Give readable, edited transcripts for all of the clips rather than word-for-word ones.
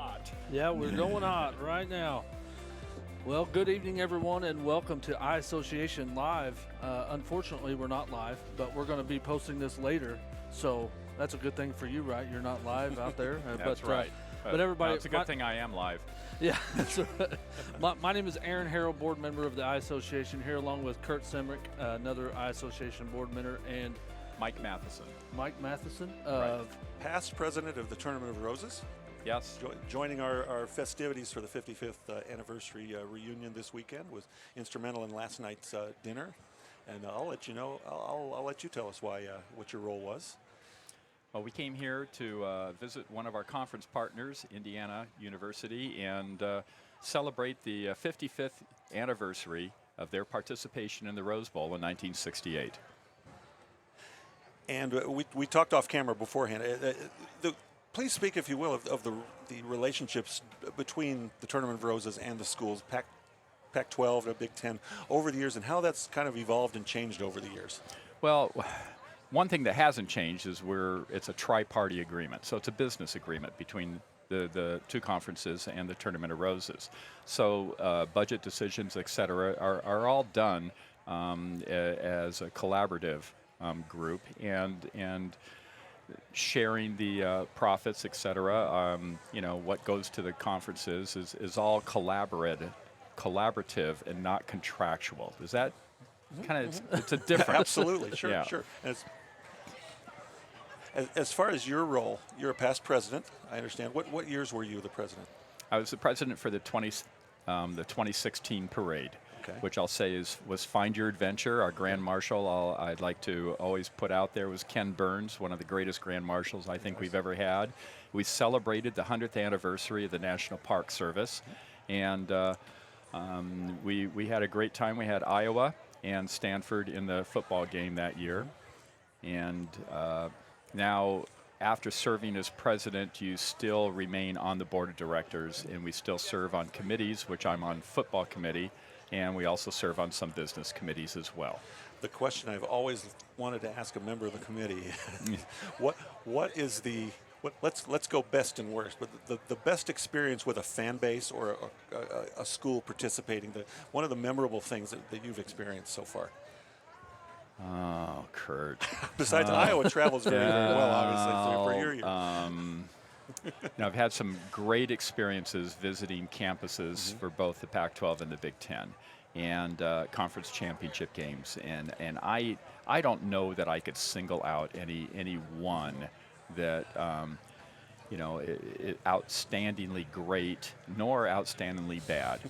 hot. Yeah, we're going hot right now. Well, good evening, everyone, and welcome to iAssociation Live. Unfortunately, we're not live, but we're going to be posting this later, so that's a good thing for you, right? You're not live out there. That's right. But everybody, no, it's a good thing I am live. Yeah, that's right. My name is Aaron Harrell, board member of the iAssociation, here along with Curt Simic, another iAssociation board member, and Mike Matheson. Mike Matheson, Right. Past president of the Tournament of Roses, Yes. joining our festivities for the 55th anniversary reunion this weekend, was instrumental in last night's dinner. And I'll let you know. I'll let you tell us what your role was. Well, we came here to visit one of our conference partners, Indiana University, and celebrate the 55th anniversary of their participation in the Rose Bowl in 1968. And we talked off camera beforehand. Please speak, if you will, of the relationships between the Tournament of Roses and the schools, Pac-12 and Big Ten, over the years, and how that's kind of evolved and changed over the years. Well, one thing that hasn't changed is it's a tri-party agreement. So it's a business agreement between the two conferences and the Tournament of Roses. So budget decisions, et cetera, are all done as a collaborative group, and sharing the profits, et cetera. What goes to the conferences is all collaborative and not contractual. Is that kind of, it's a difference. Absolutely, sure, Yeah. sure. As far as your role, you're a past president, I understand. What years were you the president? I was the president for the 2016 parade, Okay. which I'll say was Find Your Adventure. Our Grand Marshal, I'd like to always put out there, was Ken Burns, one of the greatest Grand Marshals I think we've ever had. We celebrated the 100th anniversary of the National Park Service, and we had a great time. We had Iowa and Stanford in the football game that year, and now, after serving as president, you still remain on the board of directors, and we still serve on committees, which I'm on football committee, and we also serve on some business committees as well. The question I've always wanted to ask a member of the committee: what is the let's go best and worst, but the best experience with a fan base or a school participating? One of the memorable things that you've experienced so far. Oh, Curt. Besides, Iowa travels very, very well, obviously, for your year. I've had some great experiences visiting campuses for both the Pac-12 and the Big Ten, and conference championship games. And I don't know that I could single out any one that outstandingly great nor outstandingly bad.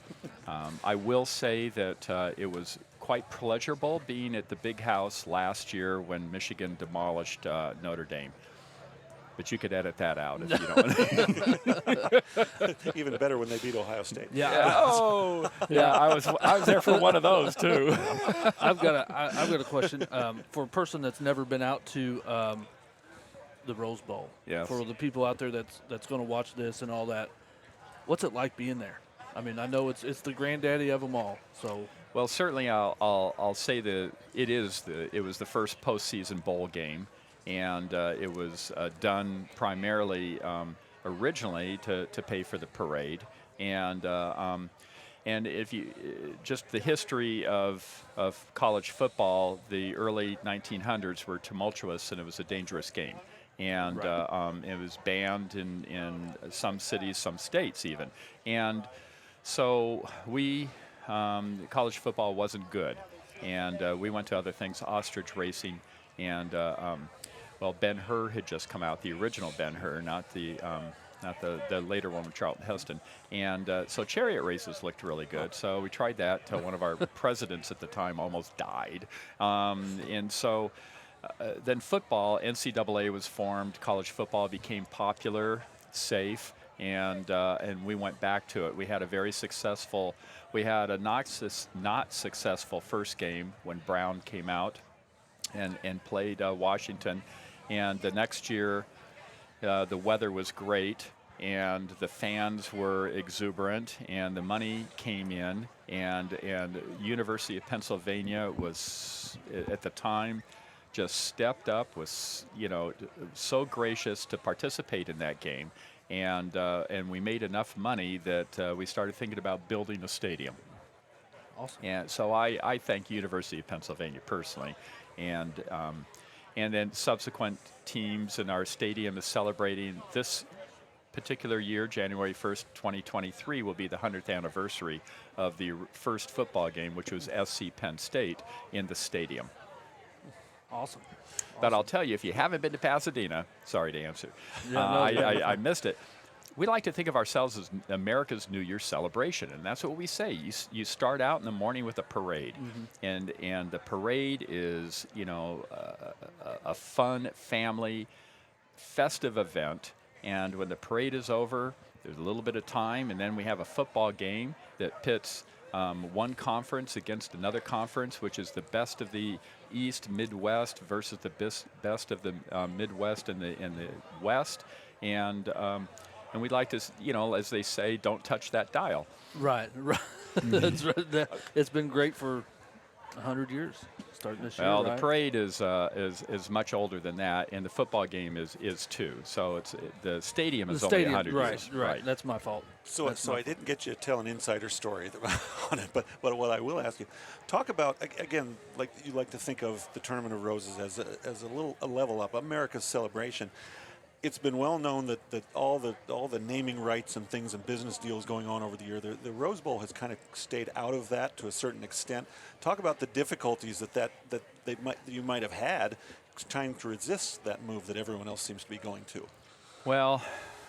I will say that it was quite pleasurable being at the Big House last year when Michigan demolished Notre Dame. But you could edit that out if you don't. Even better when they beat Ohio State. Yeah. I was there for one of those too. I've got a question for a person that's never been out to the Rose Bowl. Yes. For the people out there that's going to watch this and all that, what's it like being there? I mean, I know it's the granddaddy of them all. So. Well, certainly I'll say that it was the first postseason bowl game, and it was done primarily originally to pay for the parade, and if you just the history of college football, the early 1900s were tumultuous, and it was a dangerous game, and right. It was banned in some cities, some states even, and so college football wasn't good, and we went to other things, ostrich racing, and Ben-Hur had just come out, the original Ben-Hur, not the later one with Charlton Heston, and so chariot races looked really good. So we tried that till one of our presidents at the time almost died, and so then football, NCAA was formed, college football became popular, safe. And we went back to it. We had a not successful first game when Brown came out and played Washington. And the next year, the weather was great, and the fans were exuberant, and the money came in, and University of Pennsylvania was, at the time, just stepped up, was so gracious to participate in that game, and we made enough money that we started thinking about building a stadium. Awesome. And so I thank University of Pennsylvania personally, and then subsequent teams in our stadium is celebrating this particular year. January 1st, 2023 will be the 100th anniversary of the first football game, which was SC Penn State in the stadium. Awesome. But I'll tell you, if you haven't been to Pasadena, sorry to answer, Yeah, I missed it. We like to think of ourselves as America's New Year celebration, and that's what we say. You start out in the morning with a parade, and the parade is, you know, a fun family festive event. And when the parade is over, there's a little bit of time, and then we have a football game that pits one conference against another conference, which is the best of the East, Midwest versus the best of the Midwest and the West, and we'd like to, you know, as they say, don't touch that dial. Right. That's right. It's been great for 100 years, starting this year. Well, right? the parade is much older than that, and the football game is too. So the stadium is only 100 years. Right. That's my fault. So I didn't get you to tell an insider story on it, but what I will ask you, talk about, again, like you like to think of the Tournament of Roses as a level up, America's celebration. It's been well known that all the naming rights and things and business deals going on over the year, the Rose Bowl has kind of stayed out of that to a certain extent. Talk about the difficulties that you might have had trying to resist that move that everyone else seems to be going to. Well,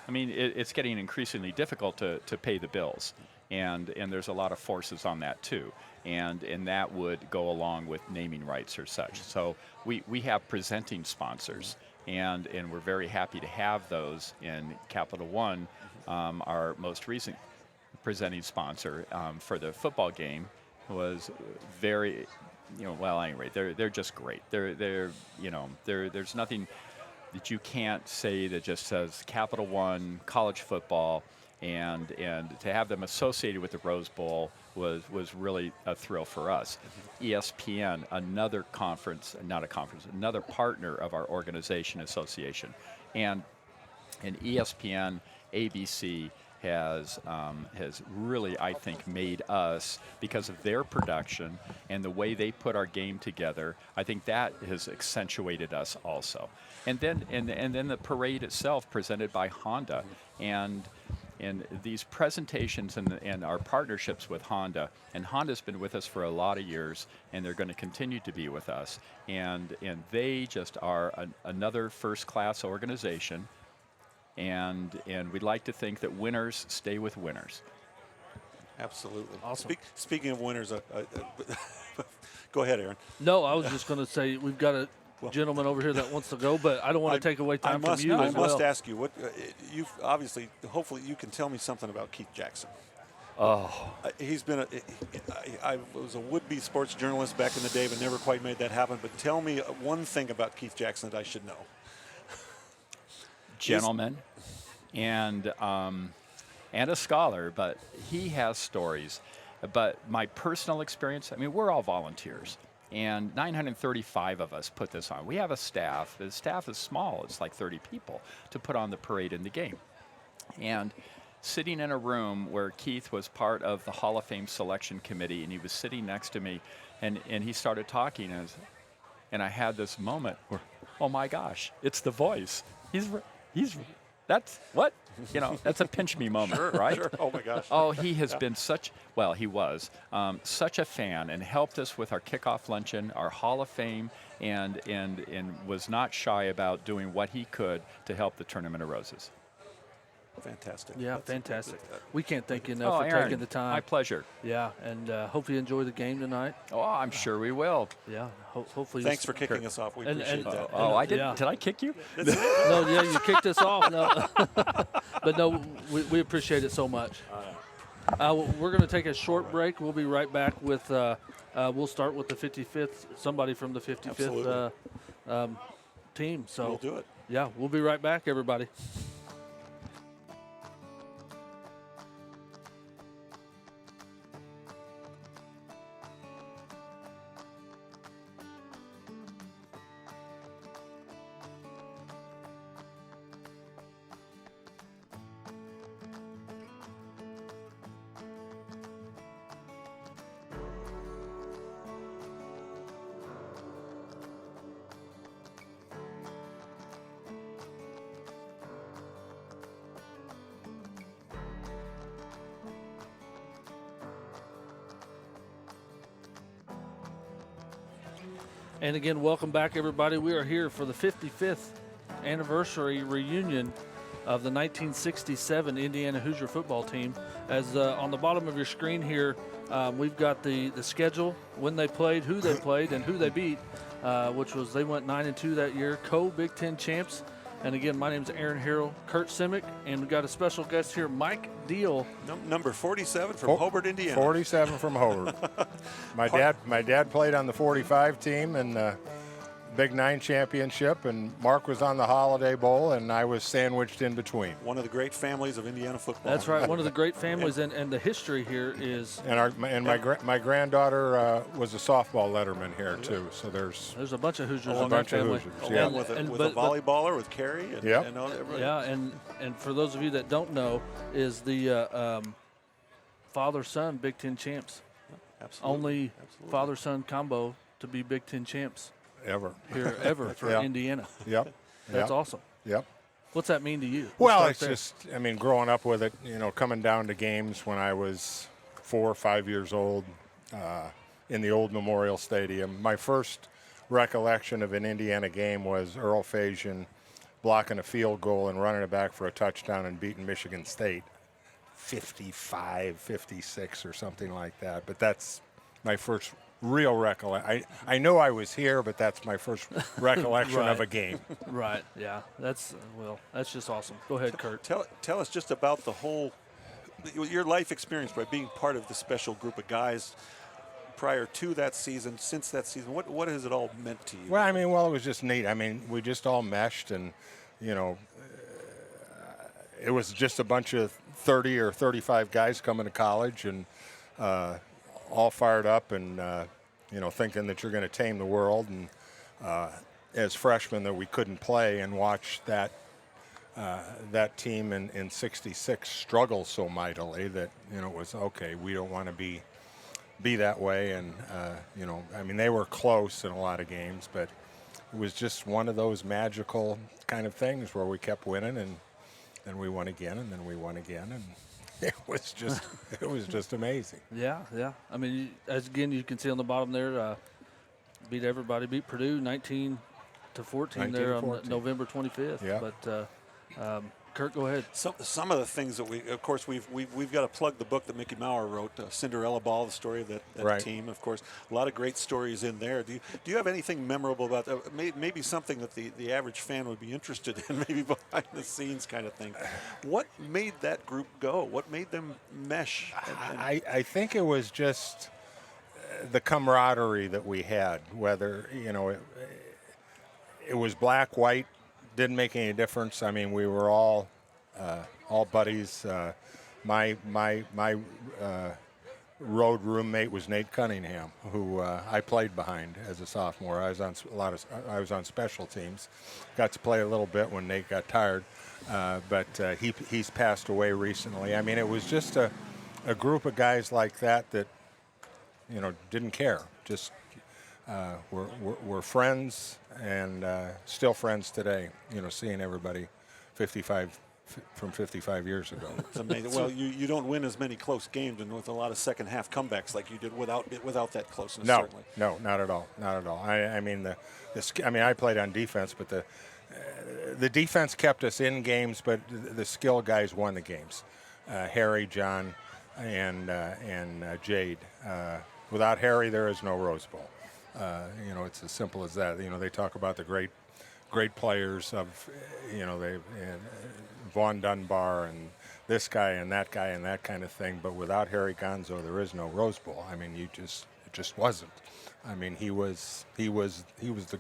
I mean, it's getting increasingly difficult to pay the bills, and there's a lot of forces on that too, and that would go along with naming rights or such. So we have presenting sponsors. And we're very happy to have those in Capital One, our most recent presenting sponsor for the football game was very, you know, well, anyway, they're just great. There's nothing that you can't say that just says Capital One college football, and to have them associated with the Rose Bowl was really a thrill for us. ESPN, another partner of our organization association, and ESPN, ABC has really, I think, made us, because of their production and the way they put our game together. I think that has accentuated us also. And then the parade itself, presented by Honda, and these presentations and our partnerships with Honda, and Honda's been with us for a lot of years, and they're going to continue to be with us, and they just are another first-class organization, and we'd like to think that winners stay with winners. Absolutely. Awesome. Speaking of winners, go ahead, Aaron. No, I was just going to say we've got a gentleman over here that wants to go, but I don't want to take away time from you. I must ask you, what you've obviously, hopefully, you can tell me something about Keith Jackson. Oh, He's been I was a would-be sports journalist back in the day, but never quite made that happen. But tell me one thing about Keith Jackson that I should know. Gentleman, and a scholar, but he has stories. But my personal experience, I mean, we're all volunteers. And 935 of us put this on. We have a staff. The staff is small. It's like 30 people to put on the parade and the game. And sitting in a room where Keith was part of the Hall of Fame selection committee, and he was sitting next to me, and he started talking, and I had this moment where, oh my gosh, it's the voice. That's what? You know, that's a pinch me moment, right? Sure. Oh my gosh. Oh, he has been such a fan, and helped us with our kickoff luncheon, our Hall of Fame, and was not shy about doing what he could to help the Tournament of Roses. Fantastic. Yeah, fantastic. We can't thank you enough for Aaron, taking the time. my pleasure. Yeah, and hope you enjoy the game tonight. Oh, I'm sure we will. Yeah, hopefully. Thanks for kicking us off. We appreciate that. I did. Yeah. Did I kick you? No, yeah, you kicked us off. No, but no, we appreciate it so much. We're going to take a short break. We'll be right back with. We'll start with the 55th. Somebody from the 55th team. So We'll do it. Yeah, we'll be right back, everybody. And again, welcome back, everybody. We are here for the 55th anniversary reunion of the 1967 Indiana Hoosier football team. As on the bottom of your screen here, we've got the schedule, when they played, who they played, and who they beat, which was they went 9-2 that year, co-Big Ten champs. And again, my name is Aaron Harrell, Curt Simic, and we've got a special guest here, Mike Deal. Number 47 from Hobart, Indiana. 47 from Hobart. My dad played on the 45 team and Big 9 championship, and Mark was on the Holiday Bowl, and I was sandwiched in between. One of the great families of Indiana football. That's right, one of the great families, and the history here is. And my granddaughter was a softball letterman here too. So there's a bunch of Hoosiers a in bunch that of family. Hoosiers. Along Yeah. with a volleyballer with Carrie. And, Yep. and all everybody. Yeah, and for those of you that don't know, is the father-son Big Ten champs. Absolutely. Only Absolutely. father-son combo to be Big Ten champs ever for Yeah. Indiana. Yep. That's yep. awesome. Yep. What's that mean to you? Well, Let's it's start there. just, I mean, growing up with it, coming down to games when I was 4 or 5 years old in the old Memorial Stadium. My first recollection of an Indiana game was Earl Fajan blocking a field goal and running it back for a touchdown and beating Michigan State 55-56 or something like that. But that's my first real recollection. I know I was here, but that's my first recollection of a game. Right, yeah. That's just awesome. Go ahead, Curt. Tell us just about your life experience by being part of the special group of guys prior to that season, since that season. What has it all meant to you? Well, it was just neat. I mean, we just all meshed, and it was just a bunch of 30 or 35 guys coming to college, and all fired up, and thinking that you're going to tame the world. And as freshmen, that we couldn't play, and watch that team in '66 struggle so mightily that it was okay. We don't want to be that way, and they were close in a lot of games, but it was just one of those magical kind of things where we kept winning, and then we won again, and then we won again, and it was just amazing. Yeah. I mean, as again you can see on the bottom there, beat everybody, beat Purdue 19-14 there on November 25th. Yeah. But Curt, go ahead. Some of the things that we've got to plug the book that Mickey Maurer wrote, Cinderella Ball, the story of that right. team. Of course, a lot of great stories in there. Do you have anything memorable about that? Maybe something that the average fan would be interested in, maybe behind the scenes kind of thing. What made that group go? What made them mesh? I think it was just the camaraderie that we had. Whether it was black, white. Didn't make any difference. I mean, we were all buddies. My road roommate was Nate Cunningham, who I played behind as a sophomore. I was on special teams. Got to play a little bit when Nate got tired, but he's passed away recently. I mean, it was just a group of guys like that didn't care. Just we're friends, and still friends today. Seeing everybody 55 years ago. It's amazing. Well, you don't win as many close games and with a lot of second half comebacks like you did without that closeness. No, certainly. no, not at all, not at all. I mean I played on defense, but the defense kept us in games, but the skill guys won the games. Harry, John, and Jade. Without Harry, there is no Rose Bowl. It's as simple as that. They talk about the great players of, Vaughn Dunbar and this guy and that guy and that kind of thing. But without Harry Gonzo, there is no Rose Bowl. I mean, it just wasn't. I mean, he was the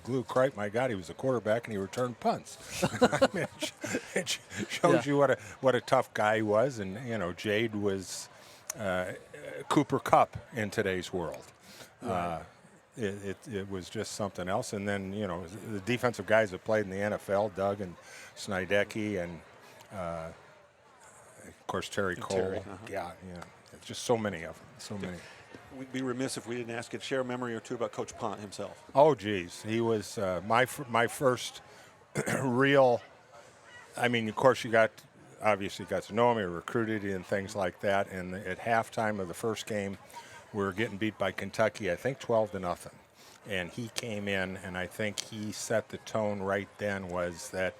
glue. My God, he was the quarterback and he returned punts. I mean, it shows you what a tough guy he was. And Jade was Cooper Kupp in today's world. Right. It was just something else. And then, the defensive guys that played in the NFL, Doug and Snydecki and, of course, Terry Cole. Terry, Yeah, just so many of them, so many. We'd be remiss if we didn't ask you to share a memory or two about Coach Pont himself. Oh, geez. He was my first real, I mean, of course, obviously got to know him. He recruited and things like that. And at halftime of the first game, we were getting beat by Kentucky, I think 12-0. and he came in, and I think he set the tone right then, was that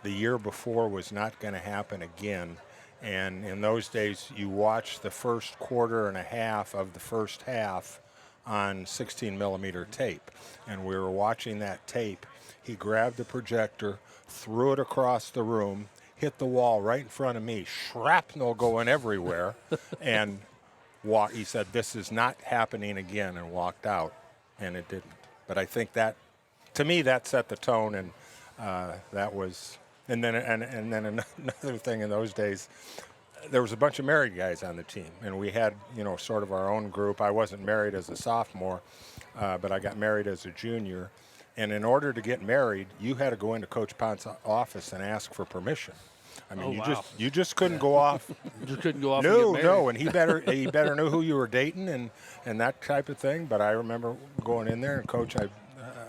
the year before was not going to happen again. And in those days, you watched the first quarter and a half of the first half on 16 millimeter tape. And we were watching that tape. He grabbed the projector, threw it across the room, hit the wall right in front of me, shrapnel going everywhere, and he said, "This is not happening again," and walked out, and it didn't. But I think that, to me, that set the tone, and that was. And then another thing in those days, there was a bunch of married guys on the team, and we had, sort of our own group. I wasn't married as a sophomore, but I got married as a junior. And in order to get married, you had to go into Coach Pont's office and ask for permission. I mean, you just couldn't go off. You just couldn't go off and get married. No, and he better know who you were dating and that type of thing. But I remember going in there and, "Coach,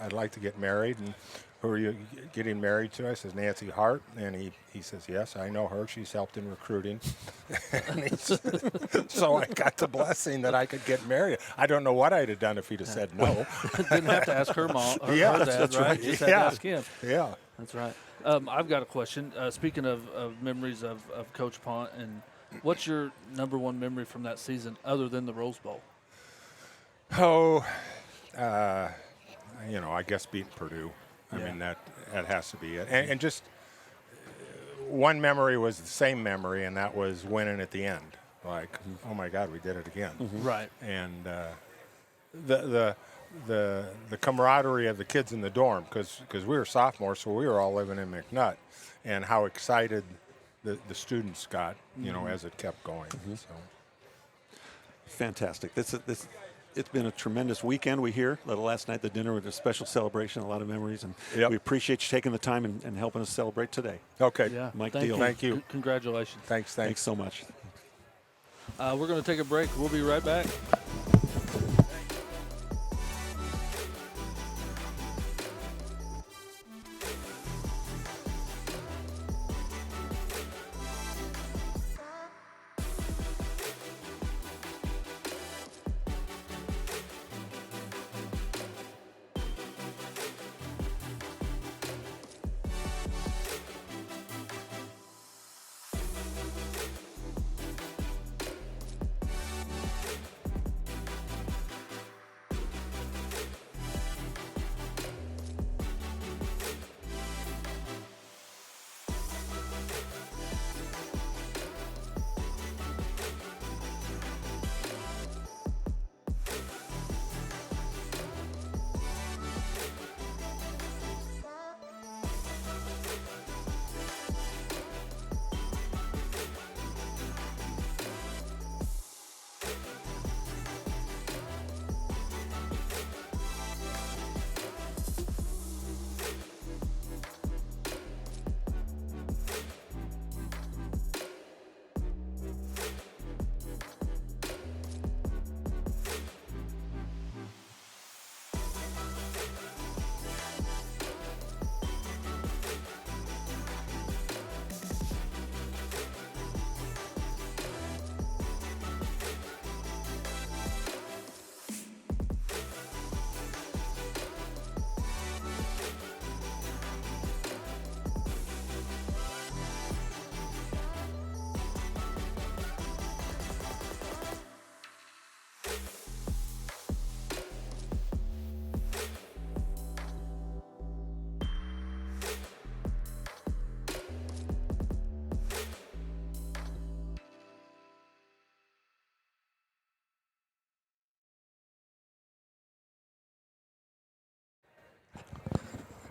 I'd like to get married." And, "Who are you getting married to?" I says, "Nancy Hart." And he says, "Yes, I know her. She's helped in recruiting." So I got the blessing that I could get married. I don't know what I'd have done if he'd have said no. Didn't have to ask her mom. Her dad, that's right. Just had to ask him. Yeah. That's right. I've got a question. Speaking of memories of Coach Pont, and what's your number one memory from that season other than the Rose Bowl? Oh, I guess beating Purdue. I mean, that has to be it. And just one memory was the same memory, and that was winning at the end. Like, oh my God, we did it again. Right. And the camaraderie of the kids in the dorm, because we were sophomores, so we were all living in McNutt, and how excited the students got, as it kept going. So. Fantastic. It's been a tremendous weekend, we hear. Last night, the dinner was a special celebration, a lot of memories, and we appreciate you taking the time and helping us celebrate today. Okay. Yeah. Mike Thank Deal. you. Thank you. Congratulations. Thanks. Thanks so much. We're going to take a break. We'll be right back.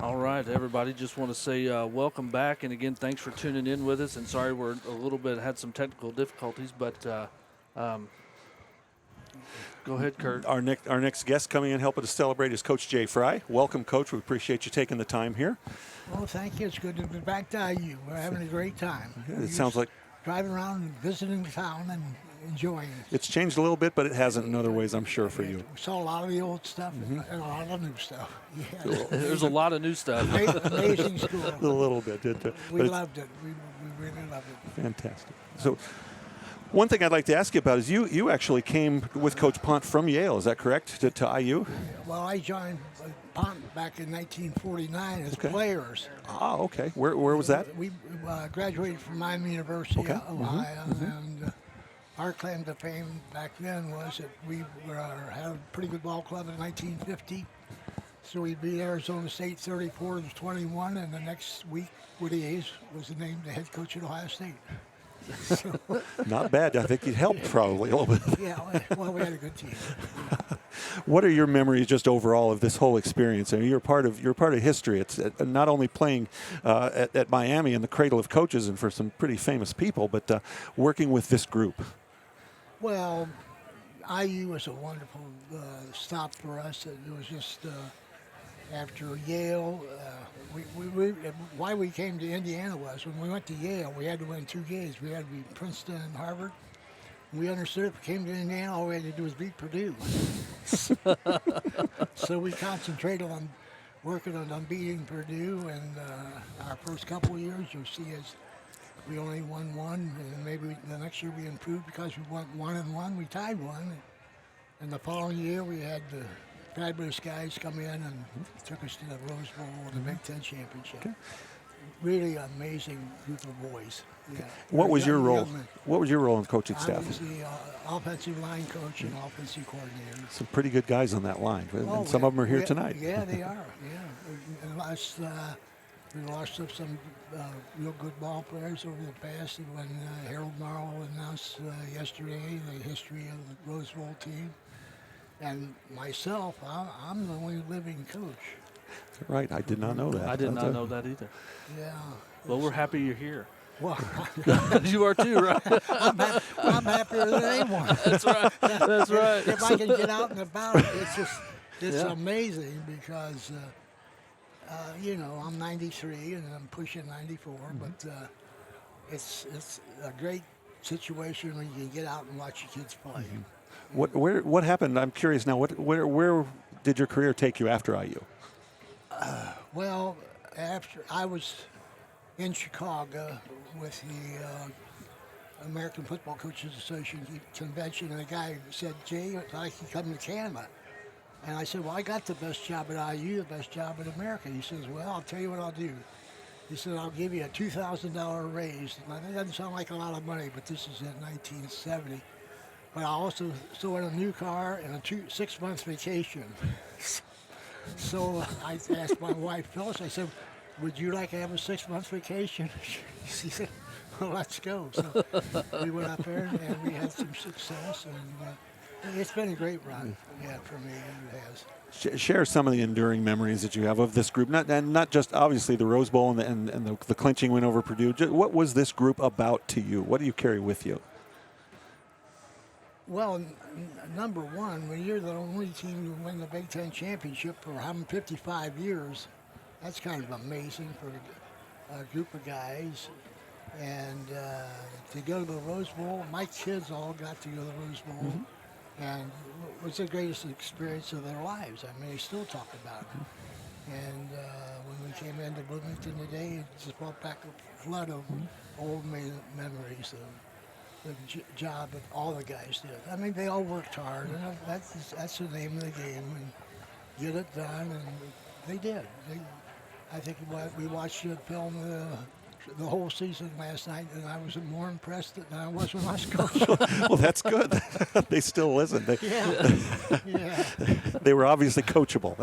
All right, everybody. Just want to say welcome back, and again, thanks for tuning in with us. And sorry we're a little bit had some technical difficulties, but go ahead, Curt. Our next guest coming in helping to celebrate is Coach Jay Fry. Welcome, Coach. We appreciate you taking the time here. Well, thank you. It's good to be back to IU. We're having a great time. It sounds like driving around and visiting the town and enjoying it. it's changed a little bit, but it hasn't in other ways, I'm sure, for you. We saw a lot of the old stuff and a lot of new stuff. Yeah. There's a lot of new stuff. Amazing school. A little bit. We loved it. We really loved it. Fantastic. So One thing I'd like to ask you about is you actually came with Coach Pont from Yale. Is that correct? To IU? Well, I joined Pont back in 1949 as players. Ah, okay. Where was that? We graduated from Miami University, Okay. Ohio, and our claim to fame back then was that we had a pretty good ball club in 1950. So we beat Arizona State 34-21, and the next week, Woody Hayes was named the head coach at Ohio State. So, Not bad. I think it helped probably a little bit. yeah, well, we had a good team. What are your memories just overall of this whole experience? I mean, you're part of history. It's not only playing at Miami in the cradle of coaches and for some pretty famous people, but working with this group. Well, IU was a wonderful stop for us. It was just after Yale. Why we came to Indiana was when we went to Yale, we had to win 2 games. We had to beat Princeton and Harvard. We understood if we came to Indiana, all we had to do was beat Purdue. So we concentrated on working on beating Purdue, and our first couple of years, you'll see us, we only won 1, and maybe the next year we improved because we went 1-1. We tied 1, and the following year we had the fabulous guys come in and took us to the Rose Bowl and the Big Ten Championship. Okay. Really amazing group of boys. Yeah. What was your role? Young men. What was your role in coaching staff? I was the offensive line coach and offensive coordinator. Some pretty good guys on that line, and Oh, some of them are here tonight. Yeah, they are. Yeah, unless we lost some real good ball players over the past. When Harold Marlowe announced yesterday the history of the Rose Bowl team, and myself, I'm the only living coach. Right, I did not know that. I did not know that either. Yeah. Well, we're happy you're here. Well, You are too, right? I'm happier than anyone. That's right. That's right. If I can get out and about, it's amazing because, I'm 93 and I'm pushing 94, but it's a great situation when you can get out and watch your kids play. What happened? I'm curious now. Where did your career take you after IU? Well, after I was in Chicago with the American Football Coaches Association convention, and the guy said, "Jay, I can come to Canada." And I said, "Well, I got the best job at IU, the best job in America." He says, "Well, I'll tell you what I'll do." He said, "I'll give you a $2,000 raise." Now, that doesn't sound like a lot of money, but this is in 1970. But I also throw in a new car and a 6-month vacation. So I asked my wife, Phyllis, I said, "Would you like to have a 6-month vacation?" She said, "Well, let's go." So we went up there and we had some success, and it's been a great run, for me. It has. Share some of the enduring memories that you have of this group, not just obviously the Rose Bowl and the clinching win over Purdue. What was this group about to you? What do you carry with you? Well, number one, when you're the only team to win the Big Ten Championship for 55 years, that's kind of amazing for a group of guys. And to go to the Rose Bowl, my kids all got to go to the Rose Bowl, and it was the greatest experience of their lives. I mean, they still talk about it. And when we came into Bloomington today, it just brought back a flood of old memories of the job that all the guys did. I mean, they all worked hard, and that's the name of the game, and get it done, and they did. I think we watched the film the whole season last night, and I was more impressed than I was when I was coaching. Well, that's good. They still listen. Yeah. They were obviously coachable.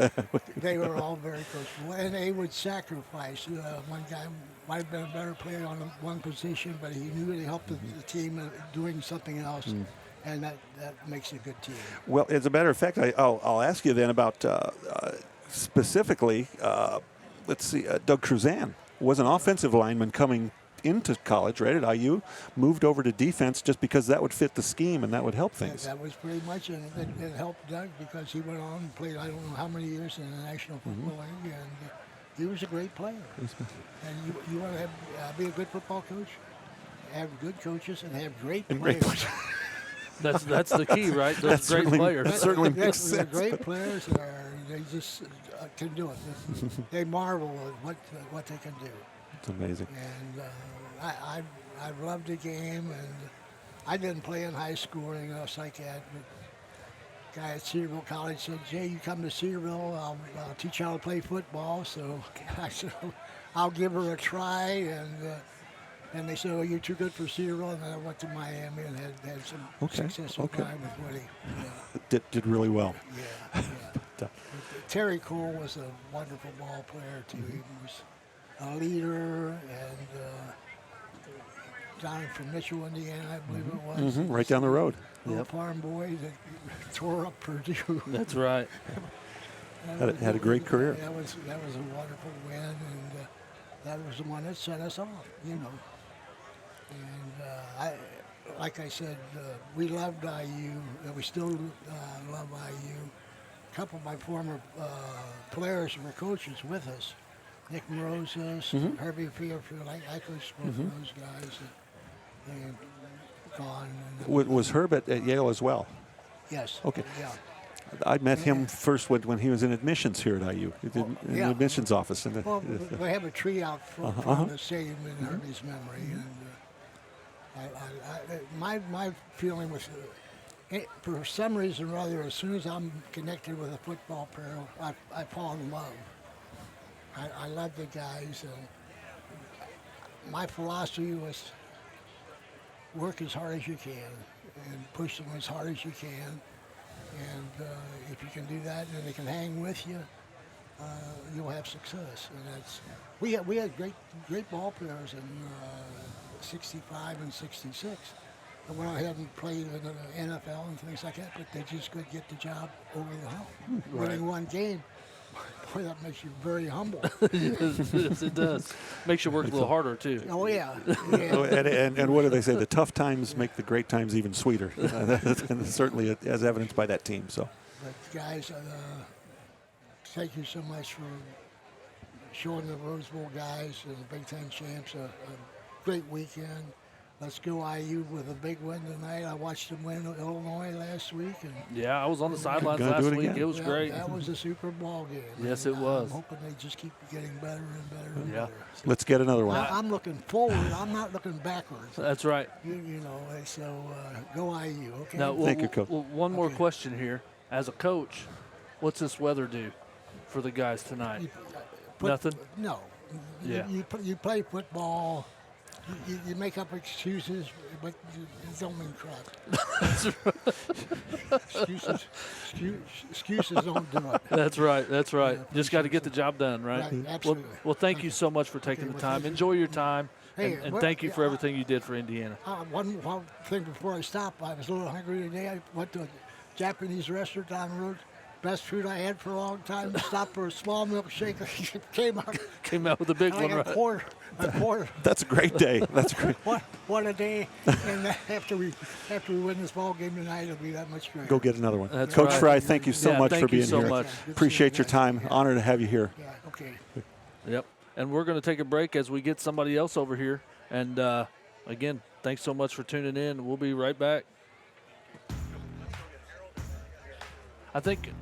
They were all very coachable, and they would sacrifice. One guy might have been a better player on one position, but he knew he helped the team doing something else, and that makes a good team. Well, as a matter of fact, I'll ask you then about specifically, let's see, Doug Kruzan was an offensive lineman coming into college, right, at IU, moved over to defense just because that would fit the scheme and that would help things. That was pretty much, and it helped Doug because he went on and played I don't know how many years in the National Football League, and he was a great player. And you want to be a good football coach? Have good coaches and have great players. That's the key, right? Those great players. That certainly makes sense. The great players they just can do it. They marvel at what they can do. It's amazing. And I've loved the game, and I didn't play in high school or anything else like that. But guy at Cedarville College said, Jay, you come to Cedarville, I'll teach you how to play football. So I said, I'll give her a try. And they said, oh, you're too good for Cedarville. And then I went to Miami and had some successful time with Woody. Yeah. Did really well. Yeah. Terry Cole was a wonderful ball player, too. He was a leader, and down from Mitchell, Indiana, I believe it was. Right down the road. Little farm boy that tore up Purdue. That's right. Had a great career. That was a wonderful win, and that was the one that set us off, you know. And like I said, we loved IU, and we still love IU. A couple of my former players were coaches with us. Nick Morozes, Herbie Fairfield. I coached both of those guys. They're gone. Was Herb at Yale as well? Yes. Okay. Yeah. I met him first when he was in admissions here at IU. He did in the admissions office. Well, we have a tree out from the stadium in Herbie's memory. And my feeling was, for some reason or other, as soon as I'm connected with a football player, I fall in love. I love the guys. And my philosophy was work as hard as you can and push them as hard as you can. And if you can do that and they can hang with you, you'll have success. And that's we had great ball players in '65 and '66. And went ahead and played in the NFL and things like that, but they just could get the job over the hump. Winning one game, boy, that makes you very humble. Yes, it does. Makes you work a little harder, too. Oh, yeah. And what do they say? The tough times make the great times even sweeter. And certainly as evidenced by that team. So, but guys, thank you so much for showing the Rose Bowl guys and the Big Ten champs a great weekend. Let's go IU with a big win tonight. I watched them win Illinois last week. And Yeah, I was on the sidelines Gonna do last it week. again. It was great. That was a super ball game. Yes, And it was. I'm hoping they just keep getting better and better and Yeah. better. let's get another one. I'm looking forward. I'm not looking backwards. That's right. You know, so go IU, okay? Now, Thank you, Coach. one more Okay. question here. As a coach, what's this weather do for the guys tonight? Nothing? No. Yeah. You play football. You make up excuses, but you don't mean crap. Excuses don't do it. That's right. That's right. Yeah, Just got to get the job done, right? Right, absolutely. Well, thank you so much for taking the well, time. thank you. Enjoy your time, Hey, and well, thank you for yeah, everything you did for Indiana. One thing before I stop, I was a little hungry today. I went to a Japanese restaurant down the road. Best food I had for a long time. Stopped for a small milkshake. Came out with a big I one, got right? a quarter. That's a great day. That's great. What a day! And after we win this ball game tonight, it'll be that much greater. Go get another one. That's Coach right. Fry, thank you so Yeah, much thank for you being so here. much. Good to see Appreciate you your guys. time. Yeah. Honor to have you here. Yeah. Okay. Yep. And we're going to take a break as we get somebody else over here. And again, thanks so much for tuning in. We'll be right back. I think.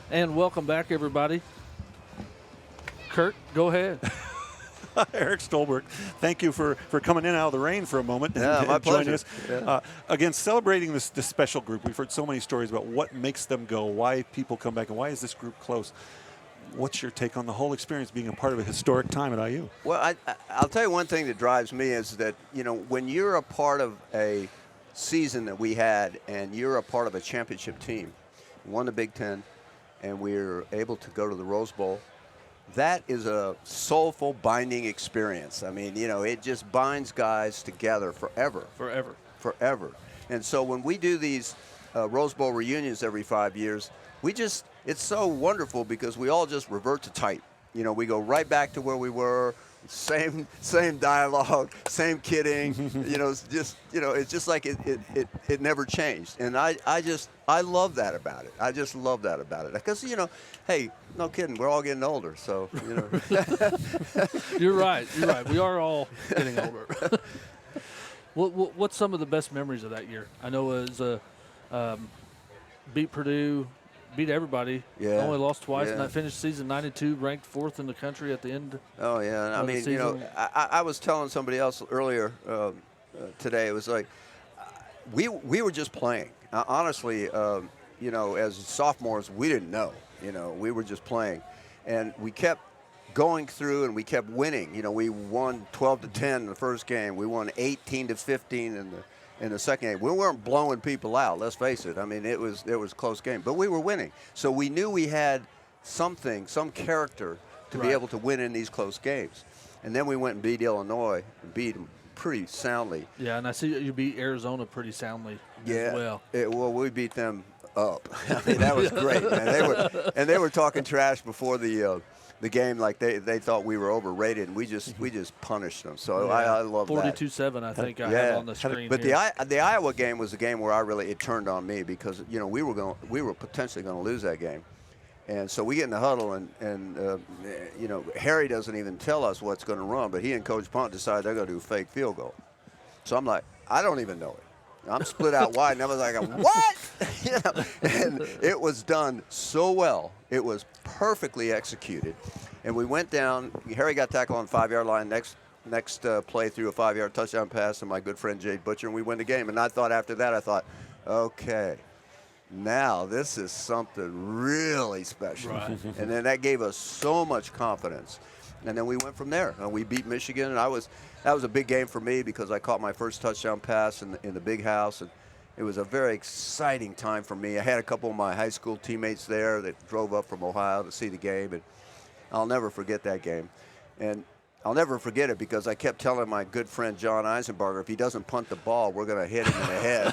And welcome back, everybody. Curt, go ahead. Eric Stolberg, thank you for coming in out of the rain for a moment. Yeah, and my joining pleasure. us. Yeah. Again, celebrating this special group. We've heard so many stories about what makes them go, why people come back, and why is this group close. What's your take on the whole experience being a part of a historic time at IU? Well, I'll tell you one thing that drives me is that, you know, when you're a part of a season that we had, and you're a part of a championship team, won the Big Ten, and we're able to go to the Rose Bowl, that is a soulful, binding experience. I mean, you know, it just binds guys together forever. Forever. And so when we do these Rose Bowl reunions every 5 years, it's so wonderful because we all just revert to type. You know, we go right back to where we were, same dialogue, same kidding. You know, it's just like it never changed. And I love that about it. I just love that about it. Because, you know, hey, no kidding, we're all getting older. So, you know. You're right. We are all getting older. What's some of the best memories of that year? I know it was beat Purdue, beat everybody. Yeah. Only lost twice, Yeah. and I finished season 92, ranked 4th in the country at the end. Oh yeah, and I mean, you know, I was telling somebody else earlier today. It was like we were just playing. Honestly, you know, as sophomores, we didn't know. You know, we were just playing, and we kept going through and we kept winning. You know, we won 12-10 in the first game. We won 18-15 in the second game. We weren't blowing people out, let's face it. I mean, it was a close game, but we were winning. So we knew we had some character to be able to win in these close games. And then we went and beat Illinois and beat them pretty soundly. Yeah, and I see you beat Arizona pretty soundly as well. Well, we beat them up. I mean, that was great, man. They were talking trash before the game, like they thought we were overrated, and we just punished them. So I love 42-7, I think I have on the screen. But here. the Iowa game was the game where it turned on me because, you know, we were potentially going to lose that game, and so we get in the huddle and you know, Harry doesn't even tell us what's going to run, but he and Coach Punt decide they're going to do a fake field goal. So I'm like, I don't even know it. I'm split out wide, and I was like, what? You know, and it was done so well. It was perfectly executed. And we went down. Harry got tackled on the 5-yard line. Next play threw a 5-yard touchdown pass to my good friend Jade Butcher, and we win the game. And I thought after that, okay, now this is something really special. Right. And then that gave us so much confidence. And then we went from there. We beat Michigan, and that was a big game for me because I caught my first touchdown pass in the big house, and it was a very exciting time for me. I had a couple of my high school teammates there that drove up from Ohio to see the game, and I'll never forget that game. And I'll never forget it because I kept telling my good friend John Eisenbarger, if he doesn't punt the ball, we're going to hit him in the head.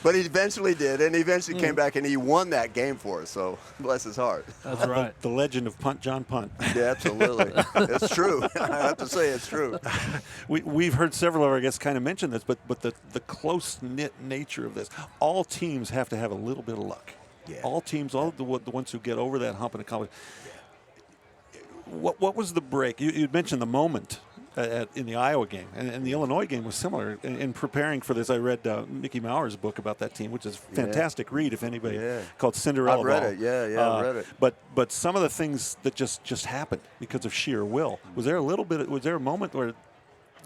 but he eventually did, and he eventually came back and he won that game for us. So bless his heart. That's right. The legend of John Punt. Yeah, absolutely. It's true. I have to say it's true. We've heard several of our guests kind of mention this, but the close-knit nature of this, all teams have to have a little bit of luck. Yeah. All teams, all the ones who get over that hump and accomplish. What was the break? You'd mentioned the moment in the Iowa game, and the Illinois game was similar. In preparing for this, I read Mickey Maurer's book about that team, which is a fantastic read if anybody, called Cinderella I've read Ball. it, I've read it. But some of the things that just happened because of sheer will. Was there a moment where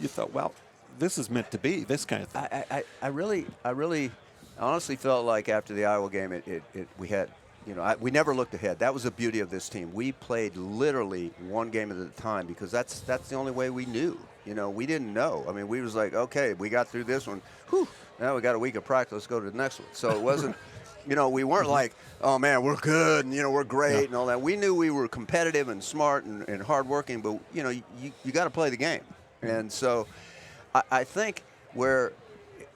you thought, wow, this is meant to be, this kind of thing? I really honestly felt like after the Iowa game, we had, you know, we never looked ahead. That was the beauty of this team. We played literally one game at a time because that's the only way we knew. You know, we didn't know. I mean, we was like, okay, we got through this one. Whew, now we got a week of practice. Let's go to the next one. So it wasn't, you know, we weren't like, oh, man, we're good and, you know, we're great and all that. We knew we were competitive and smart and hardworking, but, you know, you got to play the game. And so I think one of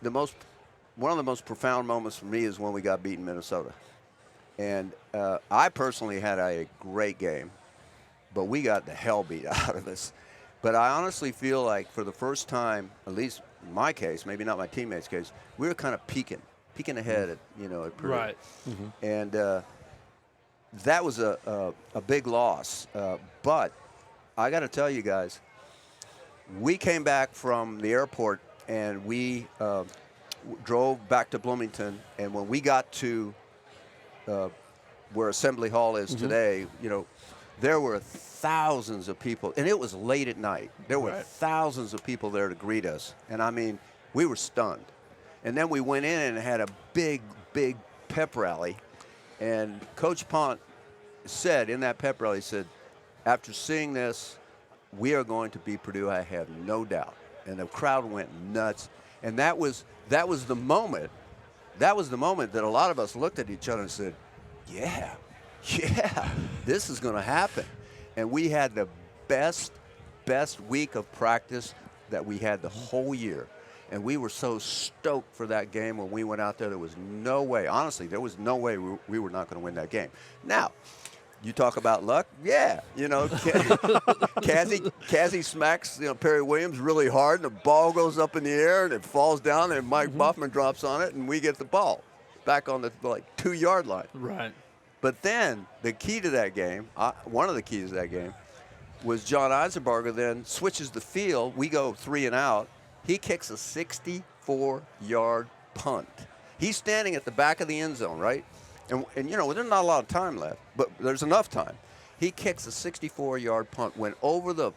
the most profound moments for me is when we got beaten Minnesota. And I personally had a great game, but we got the hell beat out of us. But I honestly feel like for the first time, at least in my case, maybe not my teammates' case, we were kind of peeking ahead at Purdue. Right. Mm-hmm. And that was a big loss. But I got to tell you guys, we came back from the airport and we drove back to Bloomington. And when we got to where Assembly Hall is today, you know, there were thousands of people, and it was late at night. There were thousands of people there to greet us, and I mean, we were stunned. And then we went in and had a big pep rally, and Coach Punt said in that pep rally, he said, after seeing this, we are going to beat Purdue, I have no doubt. and the crowd went nuts. And that was the moment. That was the moment that a lot of us looked at each other and said, yeah, this is going to happen. And we had the best week of practice that we had the whole year. And we were so stoked for that game when we went out there. There was no way, honestly, there was no way we were not going to win that game. Now, you talk about luck, yeah. You know, Cassie smacks Perry Williams really hard, and the ball goes up in the air, and it falls down, and Mike Buffman drops on it, and we get the ball back on the 2-yard line. Right. But then the key to that game, one of the keys to that game, was John Eisenbarger then switches the field. We go 3 and out. He kicks a 64-yard punt. He's standing at the back of the end zone, right? And there's not a lot of time left, but there's enough time. He kicks a 64-yard punt, went over the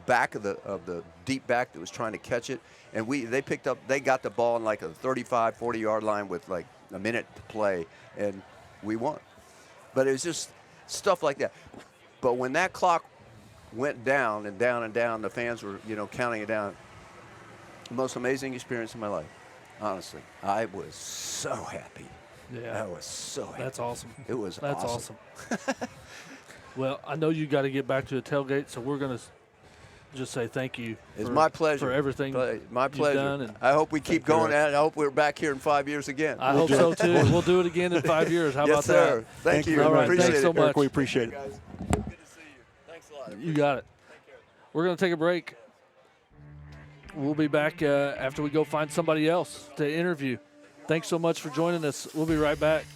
back of the deep back that was trying to catch it, and they got the ball in like a 35, 40-yard line with like a minute to play, and we won. But it was just stuff like that. But when that clock went down and down and down, the fans were, counting it down. The most amazing experience of my life, honestly. I was so happy. Yeah. I was so happy. That's awesome. It was That's awesome. Well, I know you got to get back to the tailgate, so we're going to just say thank you. It's my pleasure. For everything my pleasure. you've done. And I hope we keep going at it. I hope we're back here in 5 years again. I hope so, too. We'll do it again in 5 years. How Yes, about sir. that? Thank you. All right. Appreciate Thanks it. so much. Eric, we appreciate it. Guys. Good to see you. Thanks a lot. You got it. We're going to take a break. We'll be back after we go find somebody else to interview. Thanks so much for joining us. We'll be right back.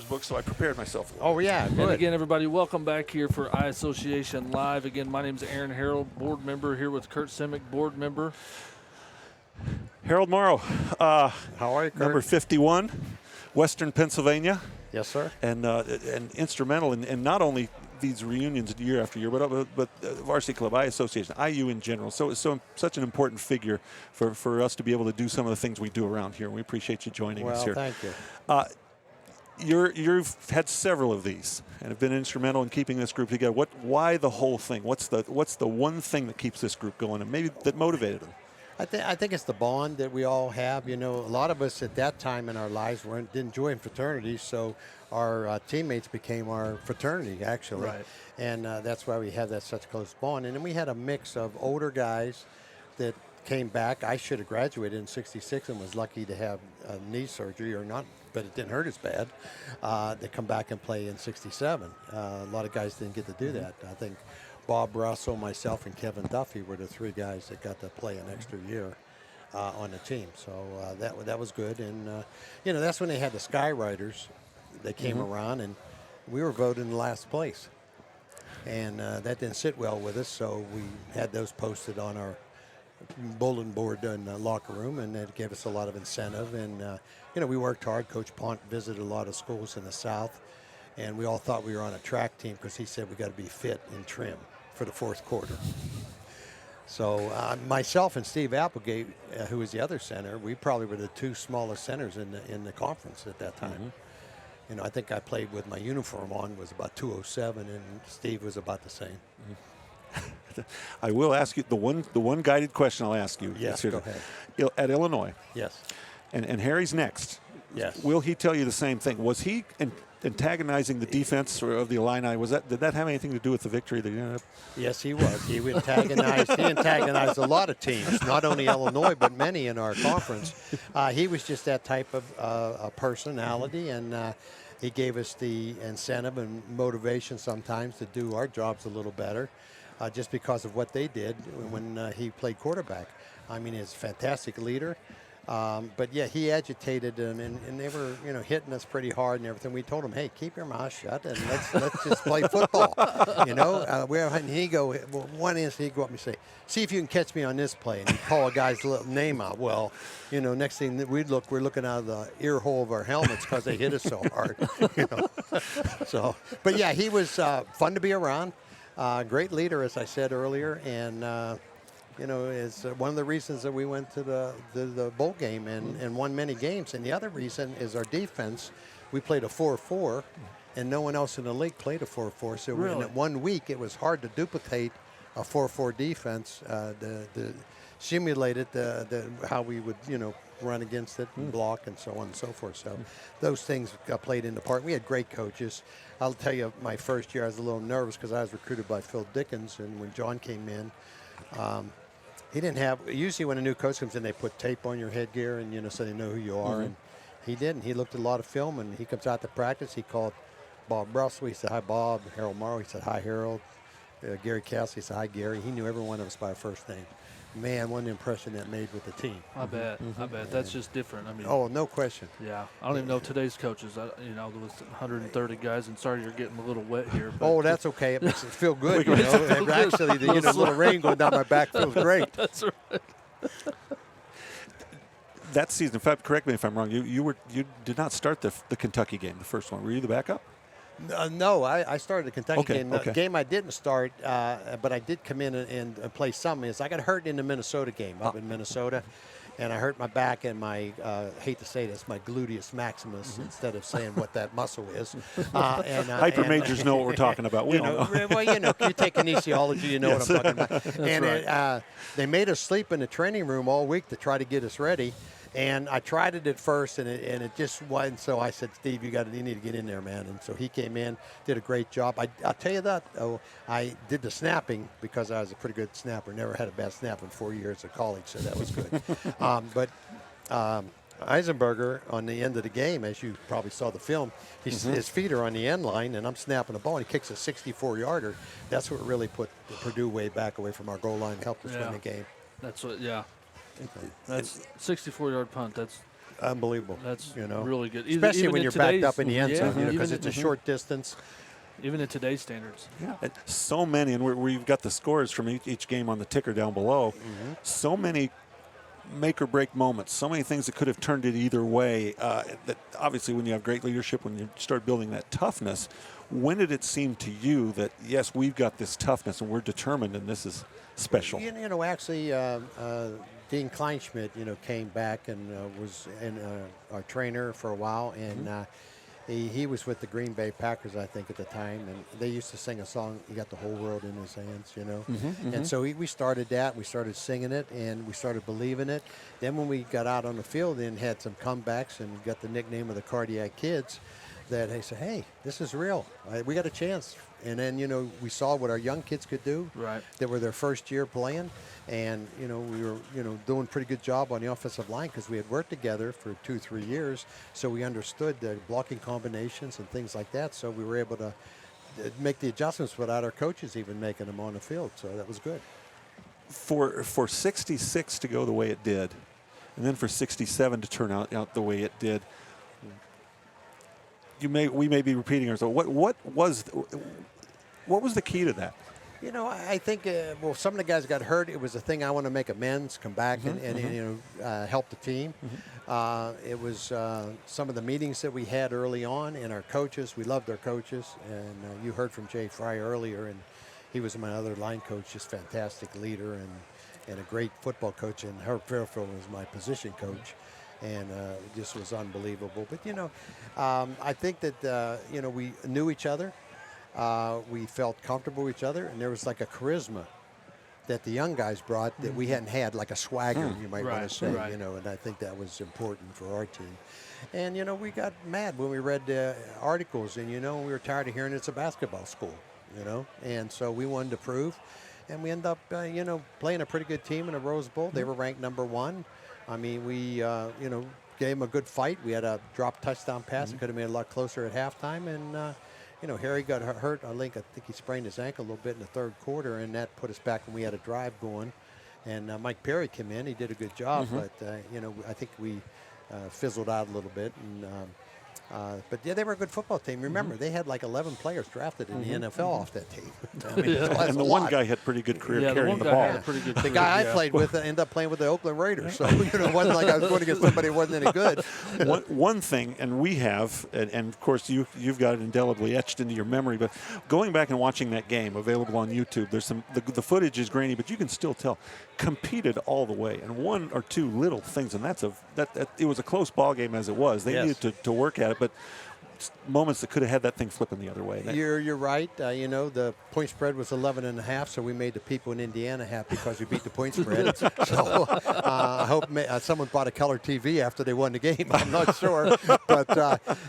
Book, so I prepared myself. Oh, yeah, And again, everybody, welcome back here for Eye Association Live. Again, my name is Aaron Harrell, board member, here with Curt Simic, board member. Harold Morrow. How are you, Curt? Number 51, Western Pennsylvania. Yes, sir. And instrumental in not only these reunions year after year, but Varsity Club, Eye Association, IU in general. So it's such an important figure for us to be able to do some of the things we do around here. We appreciate you joining us here. Thank you. You've had several of these and have been instrumental in keeping this group together. Why the whole thing? What's the one thing that keeps this group going and maybe that motivated them? I think it's the bond that we all have. A lot of us at that time in our lives didn't join fraternities, so our teammates became our fraternity, actually. Right. And that's why we have that such close bond. And then we had a mix of older guys that came back. I should have graduated in '66 and was lucky to have knee surgery or not, but it didn't hurt as bad. They come back and play in '67. A lot of guys didn't get to do that. I think Bob Russell, myself, and Kevin Duffy were the 3 guys that got to play an extra year on the team. So that was good. And, that's when they had the Skyriders. They came around, and we were voted in last place. And that didn't sit well with us, so we had those posted on our bulletin board in the locker room, and it gave us a lot of incentive. And, we worked hard. Coach Pont visited a lot of schools in the South, and we all thought we were on a track team because he said we got to be fit and trim for the 4th quarter. So myself and Steve Applegate, who was the other center, we probably were the 2 smallest centers in the conference at that time. I think I played with my uniform on was about 207, and Steve was about the same. I will ask you the one guided question I'll ask you. Yes, go ahead. At Illinois. Yes. And Harry's next. Yes. Will he tell you the same thing? Was he antagonizing the defense of the Illini? Did that have anything to do with the victory that you ended up? Yes, he was. He antagonized a lot of teams, not only Illinois, but many in our conference. He was just that type of a personality, and he gave us the incentive and motivation sometimes to do our jobs a little better, just because of what they did when he played quarterback. I mean, he's a fantastic leader. But yeah, he agitated and they were, hitting us pretty hard and everything. We told him, hey, keep your mouth shut and let's just play football. And he one instant he'd go up and say, see if you can catch me on this play, and he'd call a guy's little name out. Well, next thing that we're looking out of the ear hole of our helmets because they hit us so hard. So, but yeah, he was fun to be around. Great leader, as I said earlier, and. Is one of the reasons that we went to the bowl game and won many games. And the other reason is our defense. We played a 4-4, and no one else in the league played a 4-4. So really? in 1 week, it was hard to duplicate a 4-4 defense. The simulated how we would run against it and block and so on and so forth. So those things played into part. We had great coaches. I'll tell you, my first year I was a little nervous because I was recruited by Phil Dickens, and when John came in. He didn't have, usually when a new coach comes in, they put tape on your headgear and, so they know who you are. And he didn't. He looked at a lot of film, and he comes out to practice. He called Bob Russell. He said, hi, Bob. Harold Morrow. He said, hi, Harold. Gary Castle. He said, hi, Gary. He knew every one of us by our first name. Man, what an impression that made with the team. I bet. I bet. That's just different. I mean. Oh, no question. Yeah. I don't even know today's coaches. There was 130 guys, and sorry you're getting a little wet here. But oh, that's okay. It makes it feel good. And actually, the little rain going down my back feels great. That's right. That season, in fact, correct me if I'm wrong, you did not start the Kentucky game, the first one. Were you the backup? No, I started the Kentucky game. The Okay. game I didn't start, but I did come in and play some. Is I got hurt in the Minnesota game up in Minnesota, and I hurt my back and my, hate to say this, my gluteus maximus instead of saying what that muscle is. Hyper majors know what we're talking about. We don't know. Well, you take kinesiology, you know Yes. what I'm talking about. And right. they made us sleep in the training room all week to try to get us ready. And I tried it at first, and it just wasn't. So I said, Steve, you need to get in there, man. And so he came in, did a great job. I'll tell you that, though, I did the snapping because I was a pretty good snapper. Never had a bad snap in 4 years of college, so that was good. But Eisenberger, on the end of the game, as you probably saw the film, his feet are on the end line, and I'm snapping the ball, and he kicks a 64-yarder. That's what really put Purdue way back away from our goal line and helped us win the game. That's what, yeah. That's 64-yard punt. That's unbelievable. That's you know, really good, especially when you're backed up in the end zone, because it's a short distance. Even in today's standards. Yeah, and so many, and we've got the scores from each game on the ticker down below. So many make or break moments, so many things that could have turned it either way. That obviously, when you have great leadership, when you start building that toughness, when did it seem to you that yes, we've got this toughness and we're determined, and this is special? You know, actually, Dean Kleinschmidt, came back and was our trainer for a while, and he was with the Green Bay Packers, I think, at the time, and they used to sing a song, "You Got the Whole World in His Hands," And so we started that. We started singing it, and we started believing it. Then when we got out on the field and had some comebacks and got the nickname of the Cardiac Kids, that they said, hey, this is real. We got a chance. And then, we saw what our young kids could do. Right. That were their first year playing. And, we were, doing a pretty good job on the offensive line because we had worked together for 2-3 years. So we understood the blocking combinations and things like that. So we were able to make the adjustments without our coaches even making them on the field. So that was good. For 66 to go the way it did, and then for 67 to turn out the way it did, we may be repeating ourselves. What was the key to that? I think, some of the guys got hurt. It was a thing I want to make amends, come back and help the team. It was some of the meetings that we had early on, and our coaches. We loved our coaches. And you heard from Jay Fry earlier, and he was my other line coach, just fantastic leader and a great football coach. And Herb Fairfield was my position coach. And just was unbelievable. But, I think that, we knew each other. We felt comfortable with each other. And there was like a charisma that the young guys brought that we hadn't had, like a swagger, you might want Right, to say, right. and I think that was important for our team. And, we got mad when we read articles, and, we were tired of hearing it's a basketball school, and so we wanted to prove. And we ended up, playing a pretty good team in a Rose Bowl. They were ranked #1. I mean, we, gave them a good fight. We had a drop touchdown pass. It could have made it a lot closer at halftime. And, Harry got hurt. I think he sprained his ankle a little bit in the third quarter, and that put us back when we had a drive going. And Mike Perry came in. He did a good job, but, I think we fizzled out a little bit. And, but yeah, they were a good football team. Remember, they had like 11 players drafted in the NFL off that team. I mean, And the one guy had pretty good career Yeah, the carrying one the guy ball. had a pretty good The career, guy I yeah. played with ended up playing with the Oakland Raiders. So, it wasn't like I was going against somebody who wasn't any good. One thing, and we have, and of course you've got it indelibly etched into your memory, but going back and watching that game, available on YouTube, there's some, the footage is grainy, but you can still tell, competed all the way. And one or two little things, and it was a close ball game as it was. They needed to work at it, but moments that could have had that thing flipping the other way. You're right. The point spread was 11.5, so we made the people in Indiana happy because we beat the point spread. So I hope someone bought a color TV after they won the game. I'm not sure, but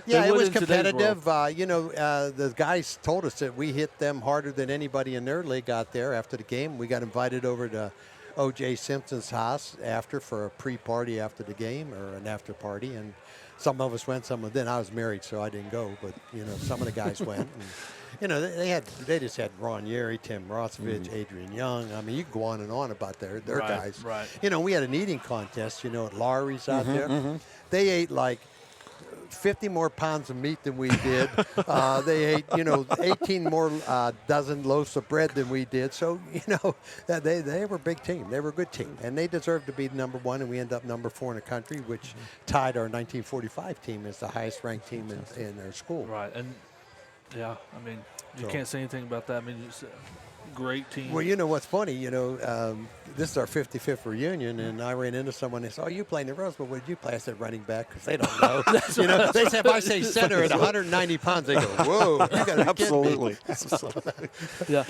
yeah, it was would in today's competitive. The guys told us that we hit them harder than anybody in their league out there after the game. We got invited over to O.J. Simpson's house for a pre-party after the game, or an after party, and some of us went, some of them. I was married, so I didn't go, but some of the guys went. And, they just had Ron Yeri, Tim Rossovich, Adrian Young. I mean, you can go on and on about their Right, guys. right. We had an eating contest, at Lowry's out there. They ate like 50 more pounds of meat than we did. They ate, 18 more dozen loaves of bread than we did. So, they were a big team. They were a good team. And they deserved to be #1, and we ended up #4 in the country, which tied our 1945 team as the highest ranked team in their school. Right, and yeah, I mean, you can't say anything about that. I mean, it's a great team. Well, what's funny, this is our 55th reunion, and I ran into someone. They said, "Oh, you playing the Rose Bowl? What did you play?" I said, "Running back," because they don't know. They said if I say center at 190 pounds, they go, "Whoa, you got to Absolutely. Yeah.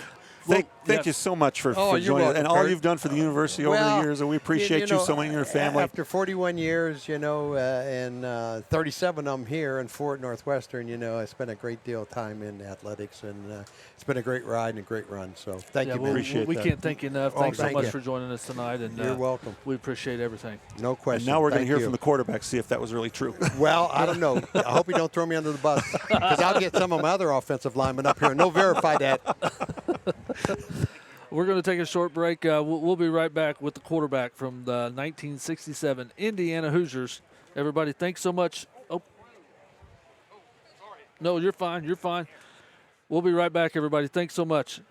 Thank you so much for you're joining us, welcome, and all Kurt. you've done for the university over the years, and we appreciate you so much and your family. After 41 years, and 37 of them here and 4 at Northwestern, I spent a great deal of time in athletics, and it's been a great ride and a great run. So thank you, man. appreciate we that. can't thank you enough. Thanks so thank much you. for joining us tonight. And You're welcome. We appreciate everything. No question. And now we're going to Thank hear you. from the quarterback, see if that was really true. Well, I don't know. I hope you don't throw me under the bus, because I'll get some of my other offensive linemen up here, and they'll verify that. We're going to take a short break. We'll be right back with the quarterback from the 1967 Indiana Hoosiers. Everybody, thanks so much. Oh, no, you're fine. You're fine. We'll be right back, everybody. Thanks so much.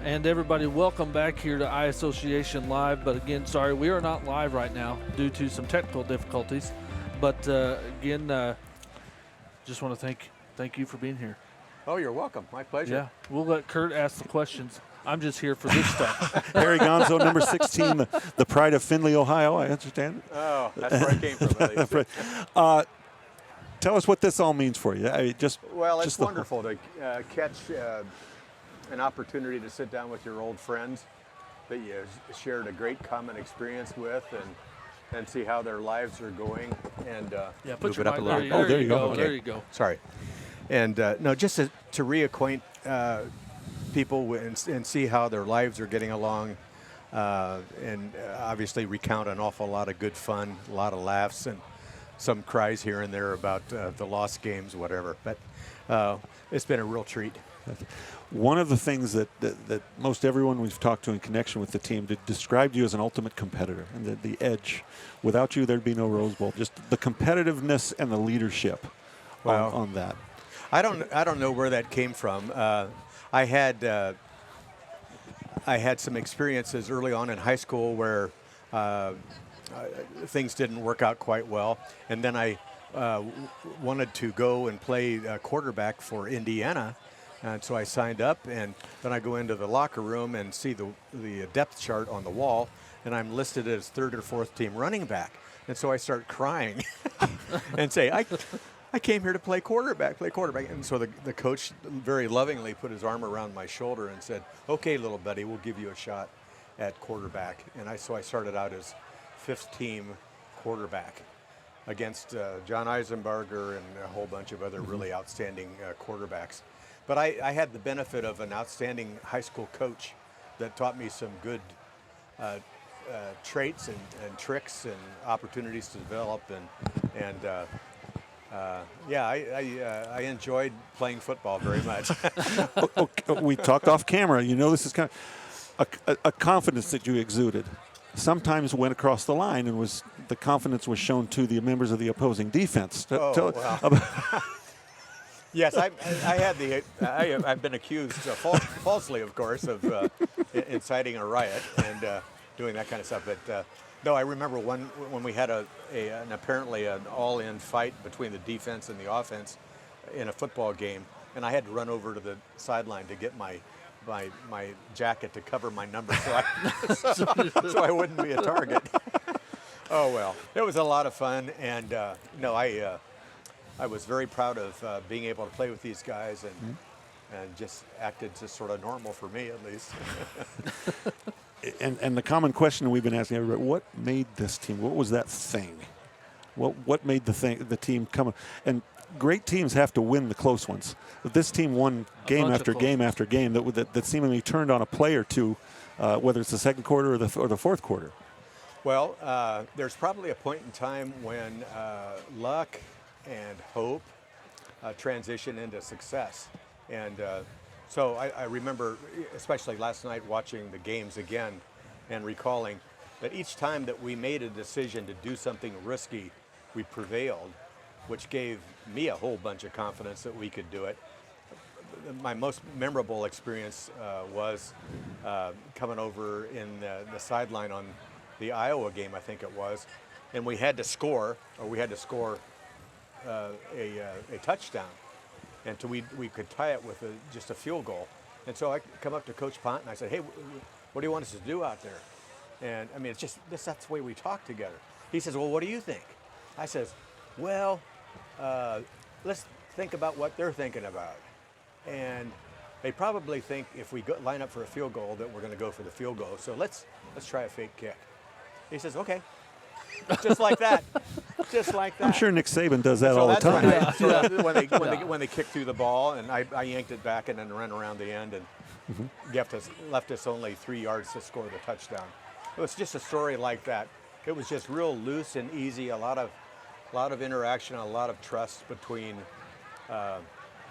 And everybody, welcome back here to I Association Live. But again, sorry, we are not live right now due to some technical difficulties. But again, just want to thank you for being here. Oh, you're welcome. My pleasure. Yeah, we'll let Kurt ask the questions. I'm just here for this stuff. Harry Gonzo, number 16, the pride of Findlay, Ohio, I understand. Oh, that's where I came from, at least. Tell us what this all means for you. Well, it's just the- wonderful to catch an opportunity to sit down with your old friends that you shared a great common experience with, and see how their lives are going. And Yeah, put move your it up mic a little. there. Oh, there you go. There Okay. you go. Sorry. And no, just to reacquaint people and see how their lives are getting along, and obviously recount an awful lot of good fun, a lot of laughs, and some cries here and there about the lost games, whatever. But it's been a real treat. One of the things that most everyone we've talked to in connection with the team described you as an ultimate competitor, and the edge. Without you, there'd be no Rose Bowl. Just the competitiveness and the leadership on that. I don't know where that came from. I had some experiences early on in high school where things didn't work out quite well, and then I wanted to go and play quarterback for Indiana. And so I signed up, and then I go into the locker room and see the depth chart on the wall, and I'm listed as third or fourth team running back. And so I start crying and say, I came here to play quarterback. And so the coach very lovingly put his arm around my shoulder and said, okay, little buddy, we'll give you a shot at quarterback. And so I started out as fifth team quarterback against John Eisenbarger and a whole bunch of other really outstanding quarterbacks. But I had the benefit of an outstanding high school coach that taught me some good traits and tricks and opportunities to develop. I enjoyed playing football very much. We talked off camera. This is kind of a confidence that you exuded. Sometimes went across the line, and the confidence was shown to the members of the opposing defense. Yes, I've been accused falsely, of course, of inciting a riot and doing that kind of stuff. But no, I remember when we had apparently an all-in fight between the defense and the offense in a football game, and I had to run over to the sideline to get my jacket to cover my number so I wouldn't be a target. Oh well, it was a lot of fun, and I was very proud of being able to play with these guys and just acted just sort of normal for me, at least. And the common question we've been asking everybody: what made this team? What was that thing? What made the team come? And great teams have to win the close ones. But this team won game after game after game that seemingly turned on a play or two, whether it's the second quarter or the fourth quarter. Well, there's probably a point in time when luck and hope transition into success. And so I remember, especially last night, watching the games again and recalling that each time that we made a decision to do something risky, we prevailed, which gave me a whole bunch of confidence that we could do it. My most memorable experience was coming over in the sideline on the Iowa game, I think it was, and we had to score a touchdown, and so we could tie it with just a field goal. And so I come up to Coach Pont and I said, hey, what do you want us to do out there? And I mean, it's just that's the way we talk together. He says, well, what do you think? I says, well, let's think about what they're thinking about. And they probably think if we line up for a field goal that we're going to go for the field goal. So let's try a fake kick. He says, okay. Just like that. Just like that. I'm sure Nick Saban does that all the time. When they kicked through the ball, and I yanked it back and then ran around the end and left us only 3 yards to score the touchdown. It was just a story like that. It was just real loose and easy, a lot of interaction, a lot of trust between,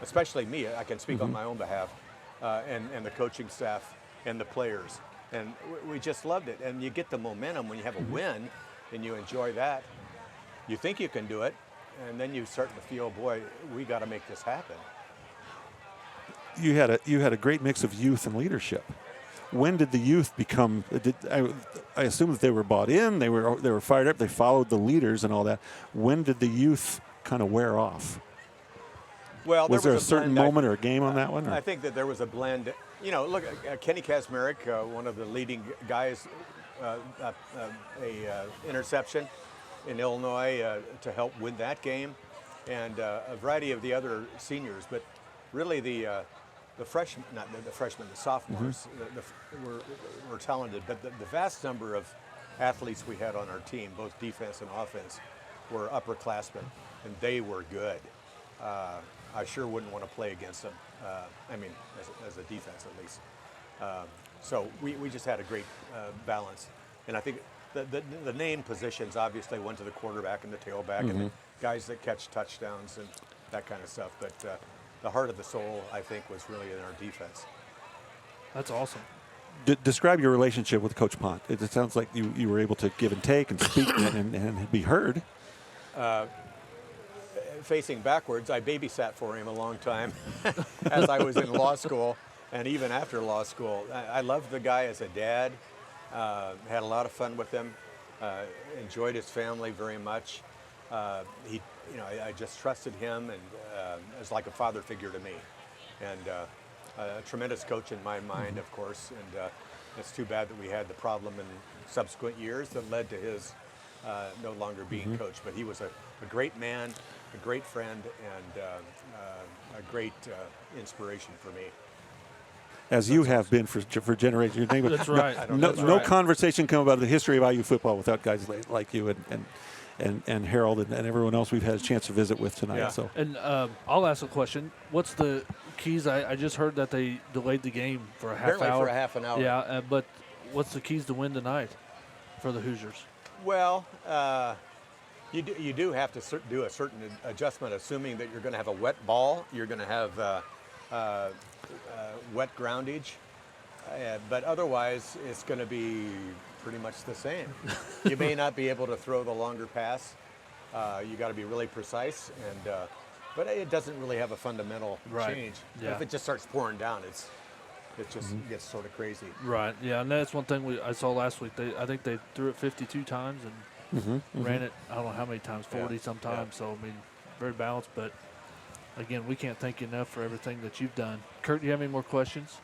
especially me, I can speak on my own behalf, and the coaching staff and the players. And we just loved it. And you get the momentum when you have a win and you enjoy that. You think you can do it, and then you start to feel, boy, we got to make this happen. You had a great mix of youth and leadership. When did the youth become? I assume that they were bought in. They were fired up. They followed the leaders and all that. When did the youth kind of wear off? Well, was there a certain moment or a game on that one? I think that there was a blend. Look, Kenny Kazmarek, one of the leading guys, interception in Illinois to help win that game, and a variety of the other seniors. But really, the freshmen, the sophomores, were talented. But the vast number of athletes we had on our team, both defense and offense, were upperclassmen, and they were good. I sure wouldn't want to play against them. As a defense at least. So we just had a great balance, and I think the name positions obviously went to the quarterback and the tailback and the guys that catch touchdowns and that kind of stuff. But the heart of the soul, I think, was really in our defense. That's awesome. Describe your relationship with Coach Pont. It sounds like you were able to give and take and speak and be heard. Facing backwards, I babysat for him a long time as I was in law school and even after law school. I loved the guy as a dad, had a lot of fun with him, enjoyed his family very much. I just trusted him and as like a father figure to me. And a tremendous coach in my mind, of course, and it's too bad that we had the problem in subsequent years that led to his no longer being coach. But he was a great man, a great friend, and a great inspiration for me. As you have been for generations. That's right. No conversation come about the history of IU football without guys like you and Harold and everyone else we've had a chance to visit with tonight. Yeah. So. And I'll ask a question. What's the keys? I just heard that they delayed the game for a half Apparently hour. for a half an hour. Yeah, but what's the keys to win tonight for the Hoosiers? Well, you do have to do a certain adjustment, assuming that you're going to have a wet ball, you're going to have wet groundage, but otherwise it's going to be pretty much the same. You may not be able to throw the longer pass. You got to be really precise, and but it doesn't really have a fundamental change. Yeah. If it just starts pouring down, it just gets sort of crazy. Right. Yeah, and that's one thing I saw last week. I think they threw it 52 times and ran it, I don't know how many times, 40 sometimes. Yeah. So, I mean, very balanced. But, again, we can't thank you enough for everything that you've done. Kurt, do you have any more questions?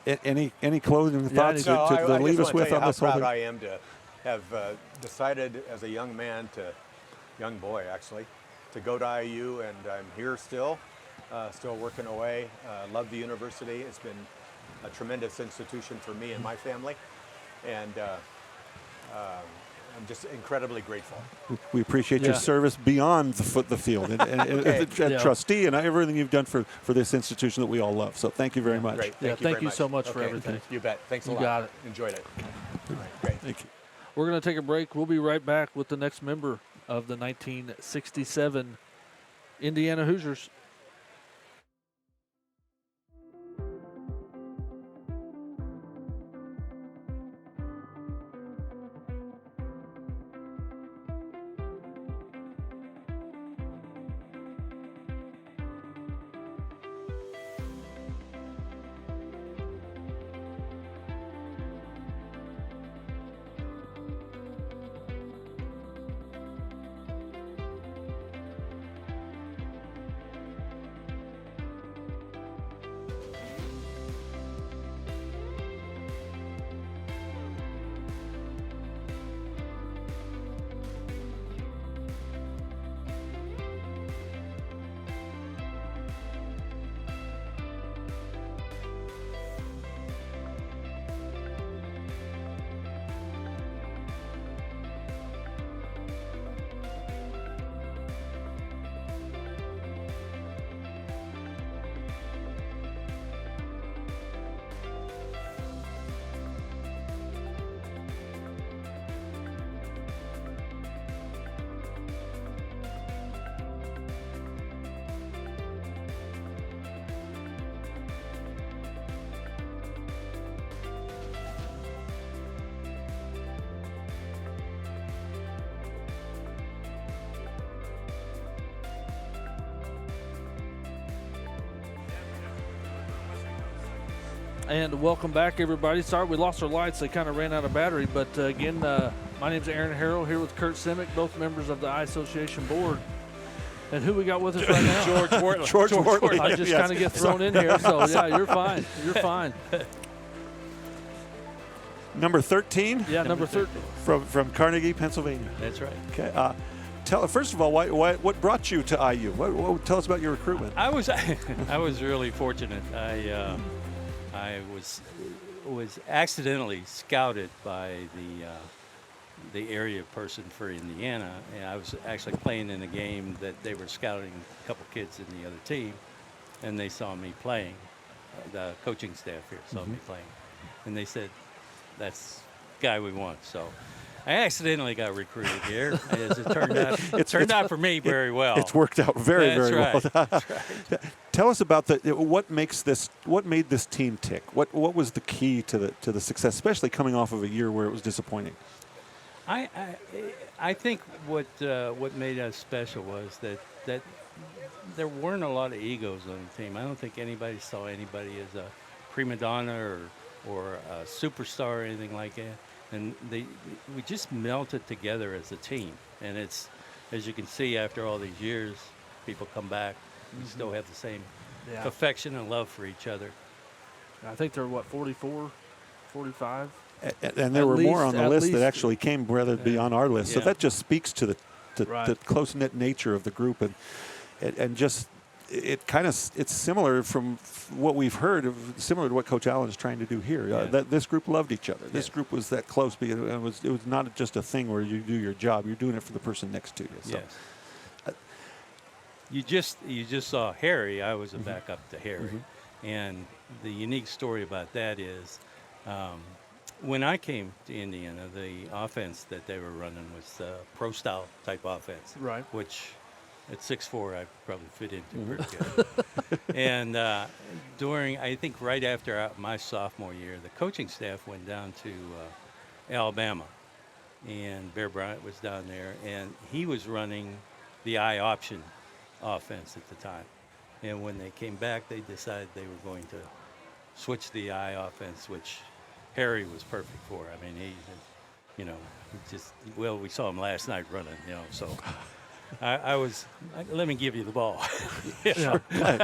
Any closing thoughts No, to I leave just us want to with tell you on how this whole proud thing? I am to have decided as a young boy actually, to go to IU, and I'm here still working away. Love the university. It's been a tremendous institution for me and my family, and I'm just incredibly grateful. We appreciate your service beyond the field and Okay. trustee and everything you've done for this institution that we all love. So thank you very much. Great. Yeah, Thank you thank very you much. so much for Okay. everything. You bet. Thanks a You lot. got it. Enjoyed it. All right. Great. Thank you. We're going to take a break. We'll be right back with the next member of the 1967 Indiana Hoosiers. And welcome back, everybody. Sorry we lost our lights. They kind of ran out of battery. But again, my name's Aaron Harrell here with Curt Simic, both members of the Eye Association Board. And who we got with us right now? George Wortley. I just kind of get thrown in here. So, yeah, you're fine. You're fine. Number 13? Yeah, number 13. From Carnegie, Pennsylvania. That's right. Okay. First of all, what brought you to IU? Tell us about your recruitment. I was really fortunate. I was accidentally scouted by the area person for Indiana, and I was actually playing in a game that they were scouting a couple kids in the other team, and they saw me playing. The coaching staff here saw me playing, and they said, "That's the guy we want." So I accidentally got recruited here, as it turned out. It turned out for me very well. It's worked out very, That's very right. well. That's right. Tell us about what made this team tick. What was the key to the success, especially coming off of a year where it was disappointing? I think what made us special was that there weren't a lot of egos on the team. I don't think anybody saw anybody as a prima donna or a superstar or anything like that. And we just melted together as a team. And it's, as you can see, after all these years, people come back. We still have the same affection and love for each other. I think they're, 44, 45? And there were more on the list that actually came rather beyond our list. So Yeah. that just speaks to the Right. close-knit nature of the group. And just it's similar from what we've heard similar to what Coach Allen is trying to do here. That this group loved each other. This group was that close because it was not just a thing where you do your job. You're doing it for the person next to you. So. Yes. You just saw Harry. I was a backup to Harry, and the unique story about that is, when I came to Indiana, the offense that they were running was pro style type offense, Right. which at 6'4", I probably fit into pretty good. And during, I think right after my sophomore year, the coaching staff went down to Alabama, and Bear Bryant was down there, and he was running the I option offense at the time. And when they came back, they decided they were going to switch the I offense, which Harry was perfect for. I mean, we saw him last night running, so. Let me give you the ball.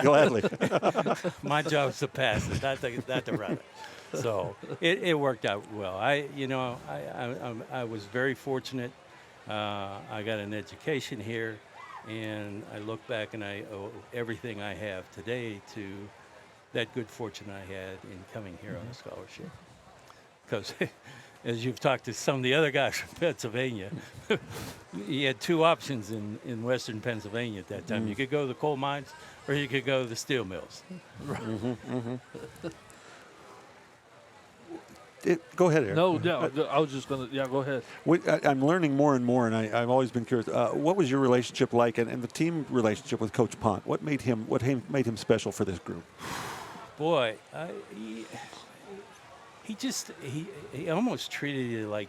Gladly. My job's to pass it, not to run it. So it worked out well. I was very fortunate. I got an education here, and I look back and I owe everything I have today to that good fortune I had in coming here on a scholarship. Because as you've talked to some of the other guys from Pennsylvania, you had two options in western Pennsylvania at that time. You could go to the coal mines or you could go to the steel mills. Go ahead, Aaron. No, I was just going to, go ahead. I'm learning more and more, and I've always been curious. What was your relationship like, and the team relationship with Coach Pont? What made him special for this group? Boy, he almost treated you like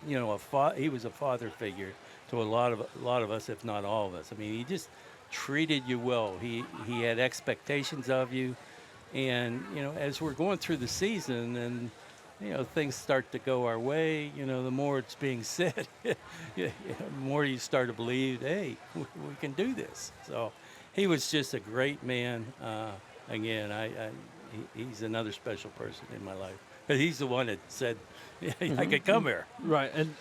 he was a father figure to a lot of us, if not all of us. I mean, he just treated you well. He had expectations of you, and as we're going through the season and things start to go our way, the more it's being said, the more you start to believe, hey, we can do this. So he was just a great man. Again, he's another special person in my life. But he's the one that said I could come here. Right. And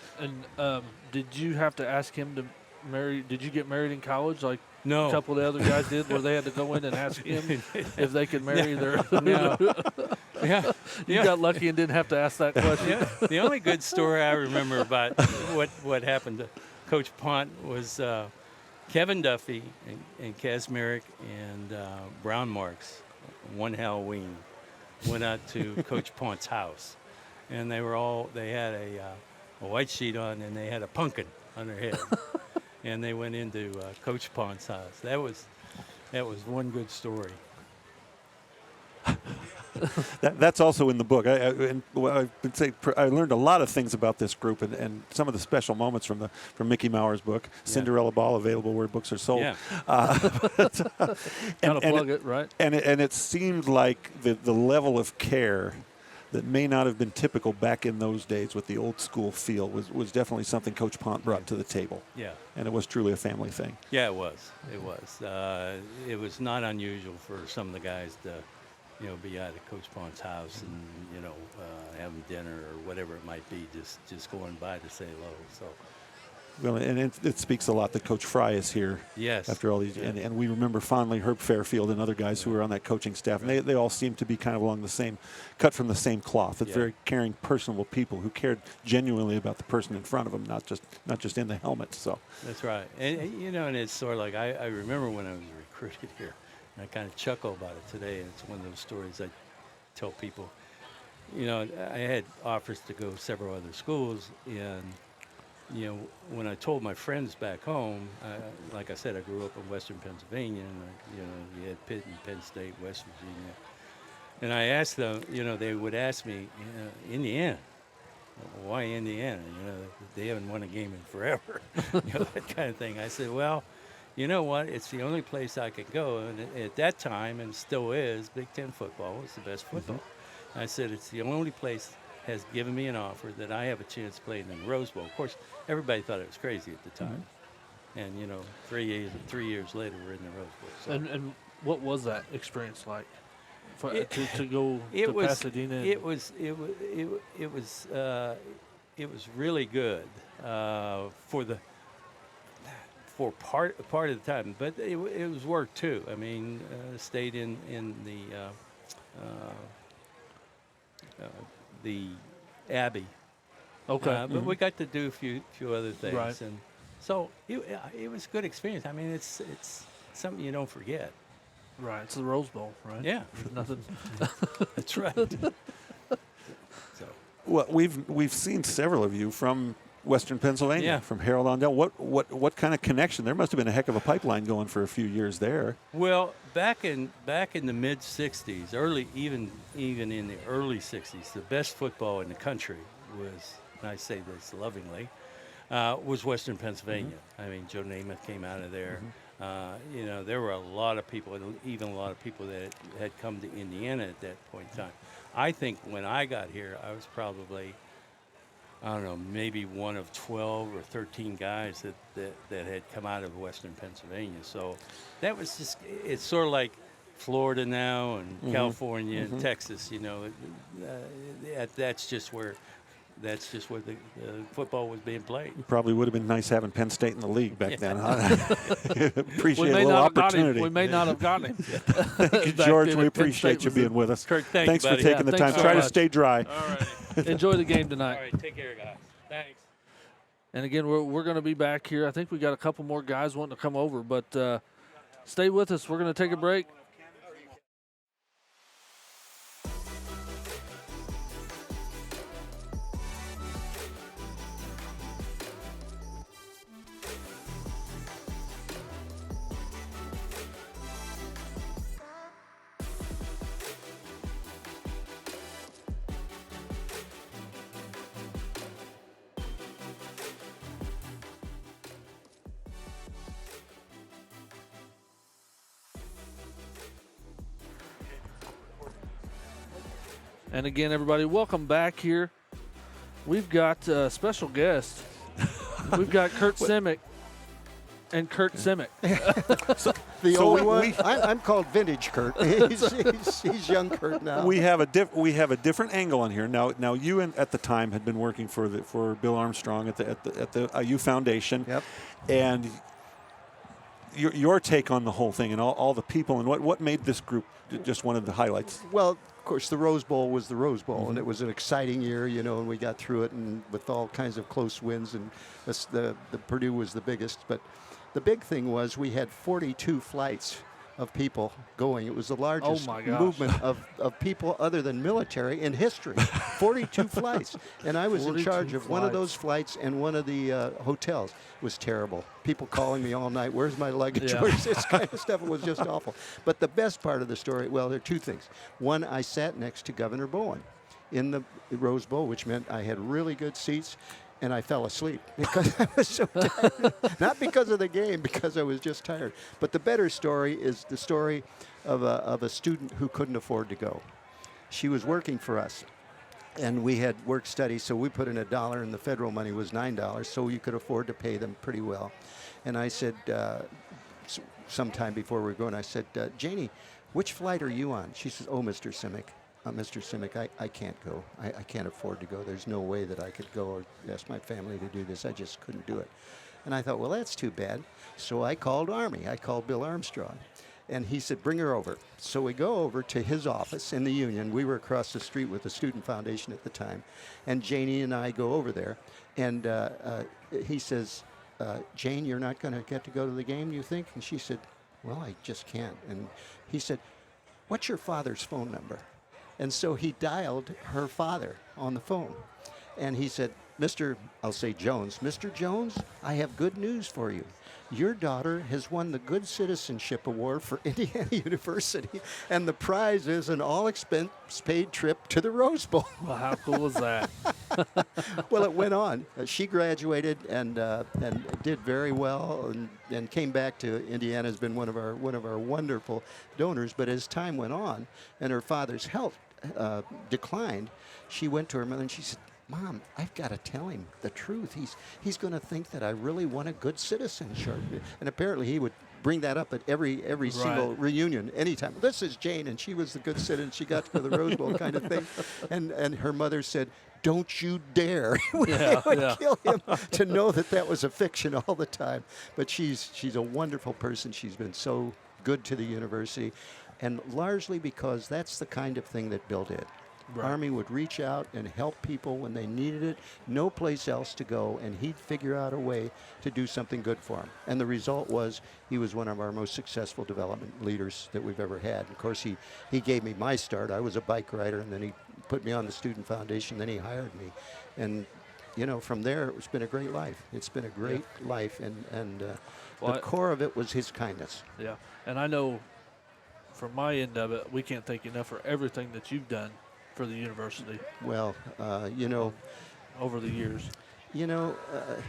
did you have to ask him to marry? Did you get married in college like No. a couple of the other guys did, where they had to go in and ask him if they could marry their? No. Yeah. You got lucky and didn't have to ask that question. Yeah. The only good story I remember about what happened to Coach Pont was Kevin Duffy and Kazmarek and Brown Marks one Halloween went out to Coach Pont's house, and they had a white sheet on, and they had a pumpkin on their head, and they went into Coach Pont's house. That was one good story. That's also in the book. I learned a lot of things about this group and some of the special moments from Mickey Mauer's book, Cinderella Ball, available where books are sold. Yeah. Kind of plug it, right? And it seemed like the level of care that may not have been typical back in those days with the old school feel was definitely something Coach Pont brought to the table. Yeah. And it was truly a family thing. Yeah, it was. It was not unusual for some of the guys to be out at Coach Pont's house and, having dinner or whatever it might be, just going by to say hello. So. Well, and it speaks a lot that Coach Fry is here. Yes. After all these, and we remember fondly Herb Fairfield and other guys who were on that coaching staff, and they all seem to be kind of along the same, cut from the same cloth. It's very caring, personable people who cared genuinely about the person in front of them, not just in the helmet. So. That's right, and and it's sort of like I remember when I was recruited here. I kind of chuckle about it today, and it's one of those stories I tell people. you know, I had offers to go several other schools, and you know, when I told my friends back home, like I said, I grew up in Western Pennsylvania, and you know, you had Pitt and Penn State, West Virginia, and I asked them, you know, they would ask me, Indiana. Why Indiana? You know, they haven't won a game in forever, you know, that kind of thing. I said, well, you know what? It's the only place I could go, and at that time, and still is, Big Ten football was the best football. I said it's the only place has given me an offer that I have a chance of playing in the Rose Bowl. Of course, everybody thought it was crazy at the time, and you know, 3 years later, we're in the Rose Bowl. So. And what was that experience like to go it to was, Pasadena? It was really good for part of the time, but it was work too. I mean, stayed in the Abbey. Okay. But we got to do a few other things, Right. and so it was a good experience. I mean, it's something you don't forget. Right. It's the Rose Bowl, right? Yeah. There's nothing. That's right. So Well, we've seen several of you from Western Pennsylvania, Yeah. from Harrell on down. What kind of connection? There must have been a heck of a pipeline going for a few years there. well, back in the mid '60s, even in the early '60s, the best football in the country was, and I say this lovingly, was Western Pennsylvania. I mean, Joe Namath came out of there. You know, there were a lot of people, and even a lot of people that had come to Indiana at that point in time. I think when I got here, I was probably, I don't know, maybe one of 12 or 13 guys that had come out of Western Pennsylvania. So that was just, it's sort of like Florida now and California and Texas, you know. That's just where the football was being played. It probably would have been nice having Penn State in the league back then, huh? Appreciate We a may little not have got him. opportunity. We may not have gotten him. Thank you, Back George. then We at Penn appreciate State you was being with us. Kurt, thank Thanks you, for buddy. taking the thanks time. so Try to much. stay dry. All right. Enjoy the game tonight. All right, take care, guys. Thanks. And again, we're going to be back here. I think we got a couple more guys wanting to come over, but stay with us. We're going to take a break. And again, everybody, welcome back here. We've got a special guest. We've got Curt Simic and Curt Simic. The So old we- one. we- I'm called vintage Curt. he's young Curt now. We have a different angle on here now. You at the time had been working for Bill Armstrong at the IU Foundation. Yep. And your take on the whole thing and all the people and what made this group just one of the highlights. Well, of course, the Rose Bowl was the Rose Bowl, and it was an exciting year, you know, and we got through it, and with all kinds of close wins, and the Purdue was the biggest. But the big thing was we had 42 flights of people going. It was the largest my gosh. movement of people other than military in history. 42 flights. And I was in 42 charge of one of flights. those flights and one of the hotels. It was terrible. People calling me all night, where's my luggage? Yeah. Where's this kind of stuff? It was just awful. But the best part of the story, well, there are two things. One, I sat next to Governor Bowen in the Rose Bowl, which meant I had really good seats. And I fell asleep because I was so tired. Not because of the game, because I was just tired. But the better story is the story of a student who couldn't afford to go. She was working for us, and we had work study, so we put in $1, and the federal money was $9, so you could afford to pay them pretty well. And I said, sometime before we were going, I said, Janie, which flight are you on? She says, oh, Mr. Simic. Mr. Simic, I can't go. I can't afford to go. There's no way that I could go or ask my family to do this. I just couldn't do it. And I thought, well, that's too bad. So I called Army. I called Bill Armstrong. And he said, bring her over. So we go over to his office in the Union. We were across the street with the Student Foundation at the time. And Janie and I go over there. And he says, Jane, you're not going to get to go to the game, you think? And she said, well, I just can't. And he said, what's your father's phone number? And so he dialed her father on the phone. And he said, I'll say Jones, Mr. Jones, I have good news for you. Your daughter has won the Good Citizenship Award for Indiana University, and the prize is an all-expense-paid trip to the Rose Bowl. Well, how cool is that? Well, it went on. She graduated and did very well, and came back to Indiana. Has been one of our wonderful donors. But as time went on, and her father's health declined, she went to her mother and she said, Mom, I've got to tell him the truth. He's going to think that I really won a good citizenship. And apparently he would bring that up at every single reunion, anytime. This is Jane, and she was the good citizen. She got to go to the Rose Bowl kind of thing. And her mother said, don't you dare. It would kill him to know that was a fiction all the time. But she's a wonderful person. She's been so good to the university, and largely because that's the kind of thing that Bill did. Right. Army would reach out and help people when they needed it, no place else to go, and he'd figure out a way to do something good for them. And the result was he was one of our most successful development leaders that we've ever had. Of course, he gave me my start. I was a bike rider, and then he put me on the Student Foundation, then he hired me. And, from there, it's been a great life. It's been a great life, and the core of it was his kindness. Yeah, and I know from my end of it, we can't thank you enough for everything that you've done for the university. Well, over the years.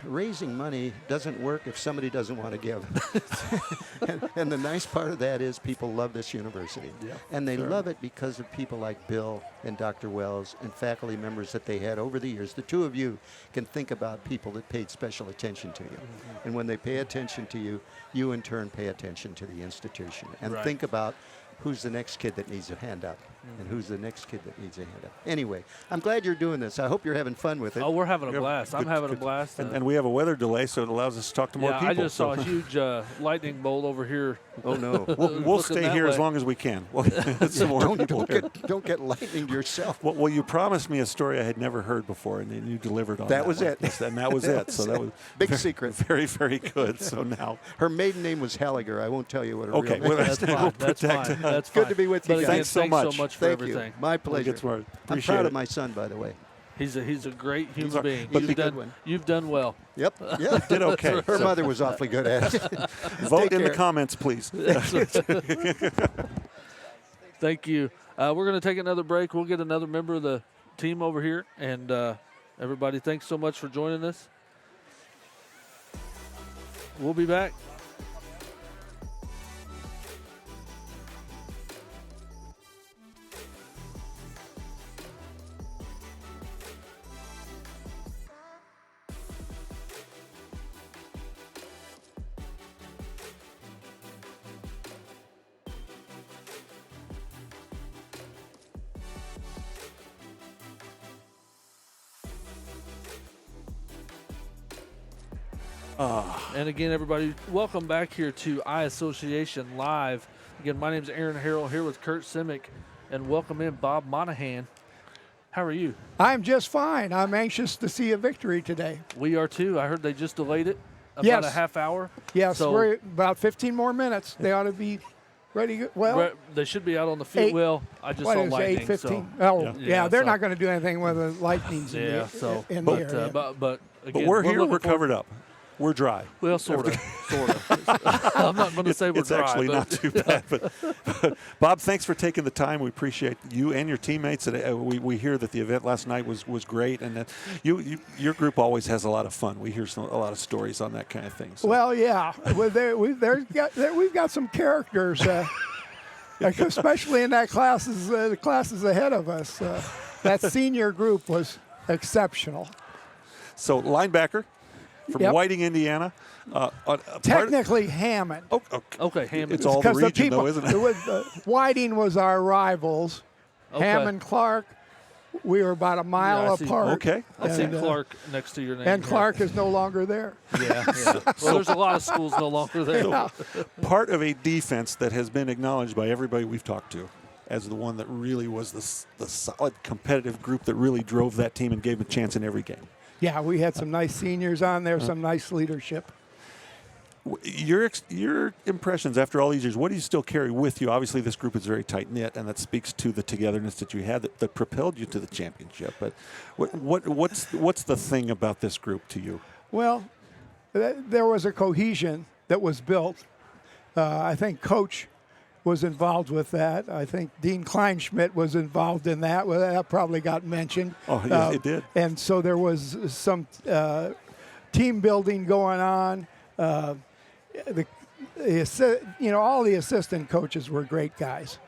Raising money doesn't work if somebody doesn't want to give. and the nice part of that is people love this university. Yeah, and they love it because of people like Bill and Dr. Wells and faculty members that they had over the years. The two of you can think about people that paid special attention to you. Mm-hmm. And when they pay attention to you, you in turn pay attention to the institution. And think about who's the next kid that needs a hand up, and who's the next kid that needs a hand up. Anyway, I'm glad you're doing this. I hope you're having fun with it. Oh, we're having a blast. I'm having a blast. And we have a weather delay, so it allows us to talk to more people. I just saw a huge lightning bolt over here. Oh, no. We'll stay here as long as we can. Don't get lightning yourself. Well, you promised me a story I had never heard before, and then you delivered on that. That was it. And that was it. So that was big secret. Very, very good. So now her maiden name was Halliger. I won't tell you what her real name well, is. That's fine. That's fine. That's good to be with you guys. Thanks so much. for Thank everything. You. My pleasure. I'm proud of my son, by the way. He's a great human being. But you've done well. Yep. Yeah. Did okay. Her mother was awfully good at it. Vote in the comments, please. Thank you. We're going to take another break. We'll get another member of the team over here. And everybody, thanks so much for joining us. We'll be back. And again, everybody, welcome back here to iAssociation Live. Again, my name is Aaron Harrell here with Curt Simic, and welcome in Bob Monahan. How are you? I'm just fine. I'm anxious to see a victory today. We are too. I heard they just delayed it about a half hour. Yes, so we're about 15 more minutes. They ought to be ready to go. Well, they should be out on the field. Well, I just saw lightning. 8:15. So. Yeah, they're not going to do anything with the lightnings in the area. But again, we're here. We're covered up. We're dry. Well, sort of. I'm not going to say we're it's dry. It's actually not too bad. But Bob, thanks for taking the time. We appreciate you and your teammates. We hear that the event last night was great, and that your group always has a lot of fun. We hear a lot of stories on that kind of thing. So. Well, yeah. We've got some characters, especially in that the classes ahead of us. That senior group was exceptional. So linebacker. From Whiting, Indiana. Technically Hammond. Okay, Hammond. It's all the region, though, isn't it? Whiting was our rivals. Okay. Hammond, Clark, we were about a mile apart. Okay. I see Clark next to your name. And here. Clark is no longer there. Yeah. Well, there's a lot of schools no longer there. So, part of a defense that has been acknowledged by everybody we've talked to as the one that really was the solid competitive group that really drove that team and gave them a chance in every game. Yeah, we had some nice seniors on there, some nice leadership. Your impressions after all these years, what do you still carry with you? Obviously, this group is very tight-knit, and that speaks to the togetherness that you had that propelled you to the championship. But what's the thing about this group to you? Well, there was a cohesion that was built. I think Coach was involved with that. I think Dean Kleinschmidt was involved in that. Well, that probably got mentioned. Oh, yeah, it did. And so there was some team building going on. All the assistant coaches were great guys.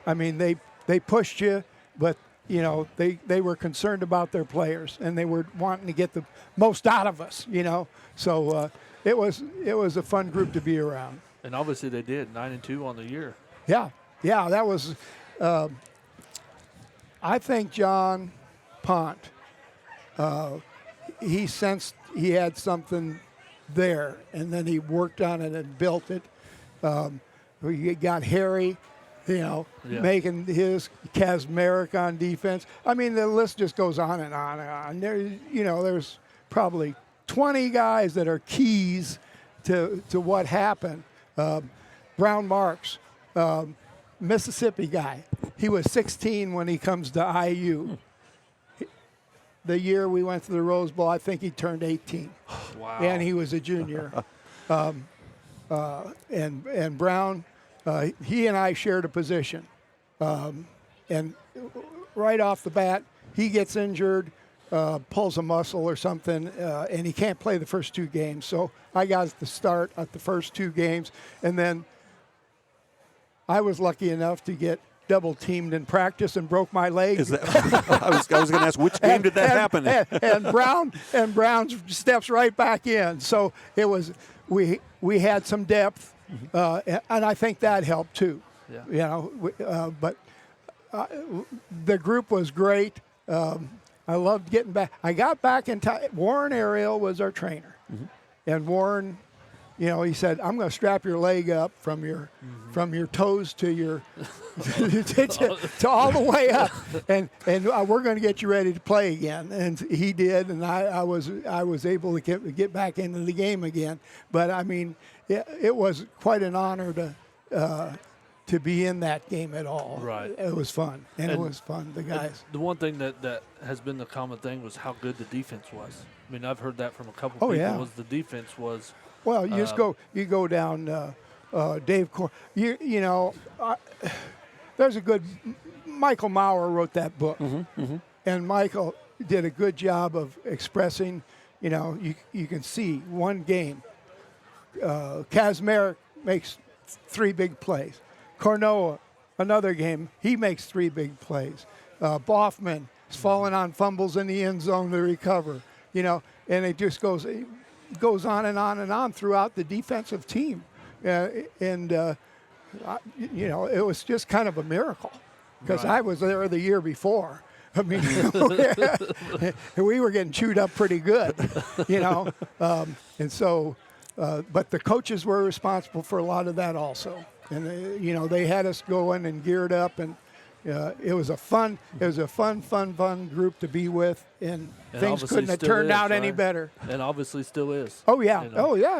I mean, they pushed you, but they were concerned about their players, and they were wanting to get the most out of us. So it was a fun group to be around. And obviously they did 9-2 on the year. Yeah, that was. I think John Pont. He sensed he had something there, and then he worked on it and built it. We got Harry, making his Kazmarek on defense. I mean, the list just goes on and on and on. There's probably 20 guys that are keys to what happened. Brown Marks, Mississippi guy. He was 16 when he comes to IU. The year we went to the Rose Bowl, I think he turned 18. Wow. And he was a junior. And Brown, he and I shared a position. And right off the bat, he gets injured, pulls a muscle or something, and he can't play the first 2 games. So I got the start at the first 2 games. And then I was lucky enough to get double teamed in practice and broke my leg. Is that, I was going to ask, which game did that happen in? And Brown steps right back in. So it was we had some depth, and I think that helped too. Yeah. But the group was great. I loved getting back. I got back in time. Warren Ariel was our trainer, and Warren. He said, "I'm going to strap your leg up from your toes to your to all the way up, and we're going to get you ready to play again." And he did, and I was able to get back into the game again. But I mean, it was quite an honor to be in that game at all. Right. It was fun, and it was fun. The guys. The one thing that has been the common thing was how good the defense was. I mean, I've heard that from a couple people. Yeah. Was the defense was. Well, you go down Dave. There's a good. Michael Maurer wrote that book, and Michael did a good job of expressing. You can see one game. Kazmarek makes 3 big plays. Cornoa, another game, he makes 3 big plays. Boffman is falling on fumbles in the end zone to recover. And it just goes on and on and on throughout the defensive team. It was just kind of a miracle because I was there the year before. I mean, we were getting chewed up pretty good, and so, but the coaches were responsible for a lot of that also. And, they had us going and geared up, and it was a fun group to be with, and things couldn't have turned out any better. And obviously still is. Oh yeah,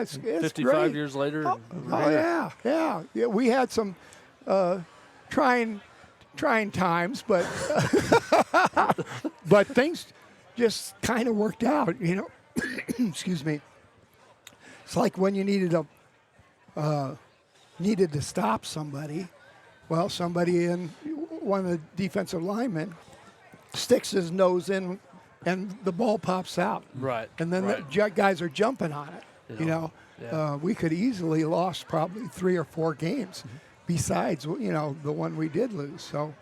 it's 55 great. years later. Yeah. We had some trying times, but but things just kind of worked out. Excuse me. It's like when you needed to stop somebody. Well, somebody in one of the defensive linemen sticks his nose in, and the ball pops out. Right. And then the guys are jumping on it. Yeah. We could easily lost probably 3 or 4 games, besides the one we did lose. So.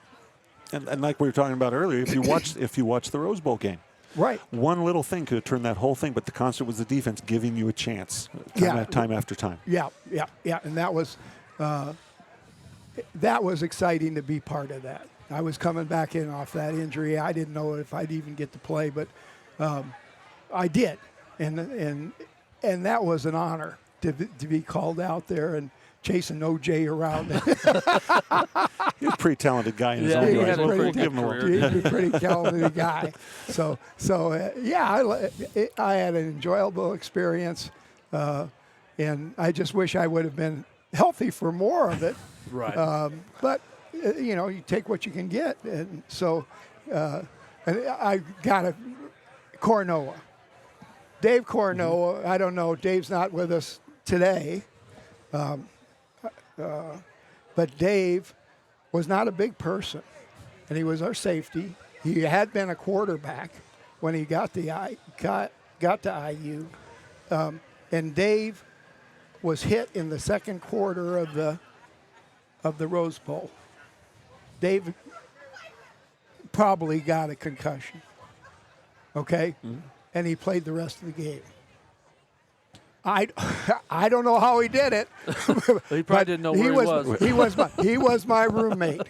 And like we were talking about earlier, if you watch the Rose Bowl game. Right. One little thing could have turned that whole thing, but the constant was the defense giving you a chance time after time. Yeah. And that was exciting to be part of that. I was coming back in off that injury. I didn't know if I'd even get to play, but I did. And that was an honor to be called out there and chasing OJ around. He's a pretty talented guy in his own way. We'll give him a little. He's a pretty talented guy. So I had an enjoyable experience. and I just wish I would have been healthy for more of it. Right. But you take what you can get, and so and I got a Cornoa. Dave Cornoa. I don't know. Dave's not with us today, but Dave was not a big person, and he was our safety. He had been a quarterback when he got to IU, and Dave was hit in the second quarter of the Rose Bowl. Dave probably got a concussion, okay, and he played the rest of the game. I don't know how he did it. He probably didn't know where he was. He was my roommate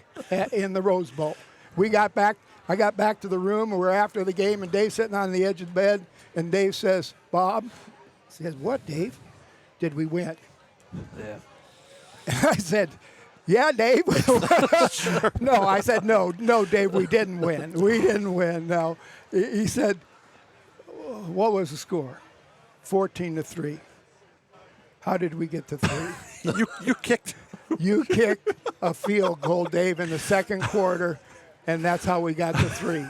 in the Rose Bowl. We got back. I got back to the room, and we're after the game, and Dave's sitting on the edge of the bed, and Dave says, "Bob," says, "What, Dave? Did we win?" Yeah. And I said, "Yeah, Dave." No, I said, no, Dave, we didn't win. We didn't win. No. He said, "What was the score?" 14-3. How did we get to 3? You kicked. You kicked a field goal, Dave, in the second quarter, and that's how we got to 3.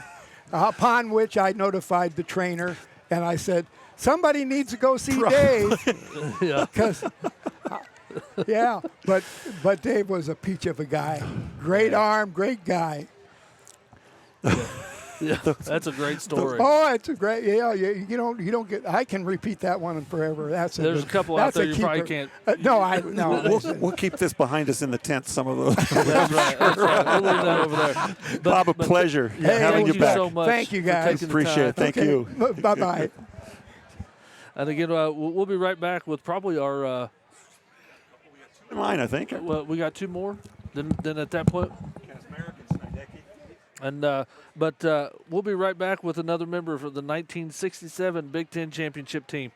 Upon which I notified the trainer, and I said, "Somebody needs to go see Dave." Yeah. Yeah, but Dave was a peach of a guy. Great arm, great guy. Yeah, that's a great story. Oh, it's a great. Yeah, you don't get. I can repeat that one forever. There's a couple out there you probably can't. No. We'll keep this behind us in the tent. Some of those. That's right. We'll leave that over there. Bob, a pleasure having thank you you back. so much. Thank you, guys. Appreciate it. Thank you. Bye bye. And again, we'll be right back with probably our. Mine, I think. Well, we got 2 more. Then at that point. And but we'll be right back with another member for the 1967 Big Ten championship team.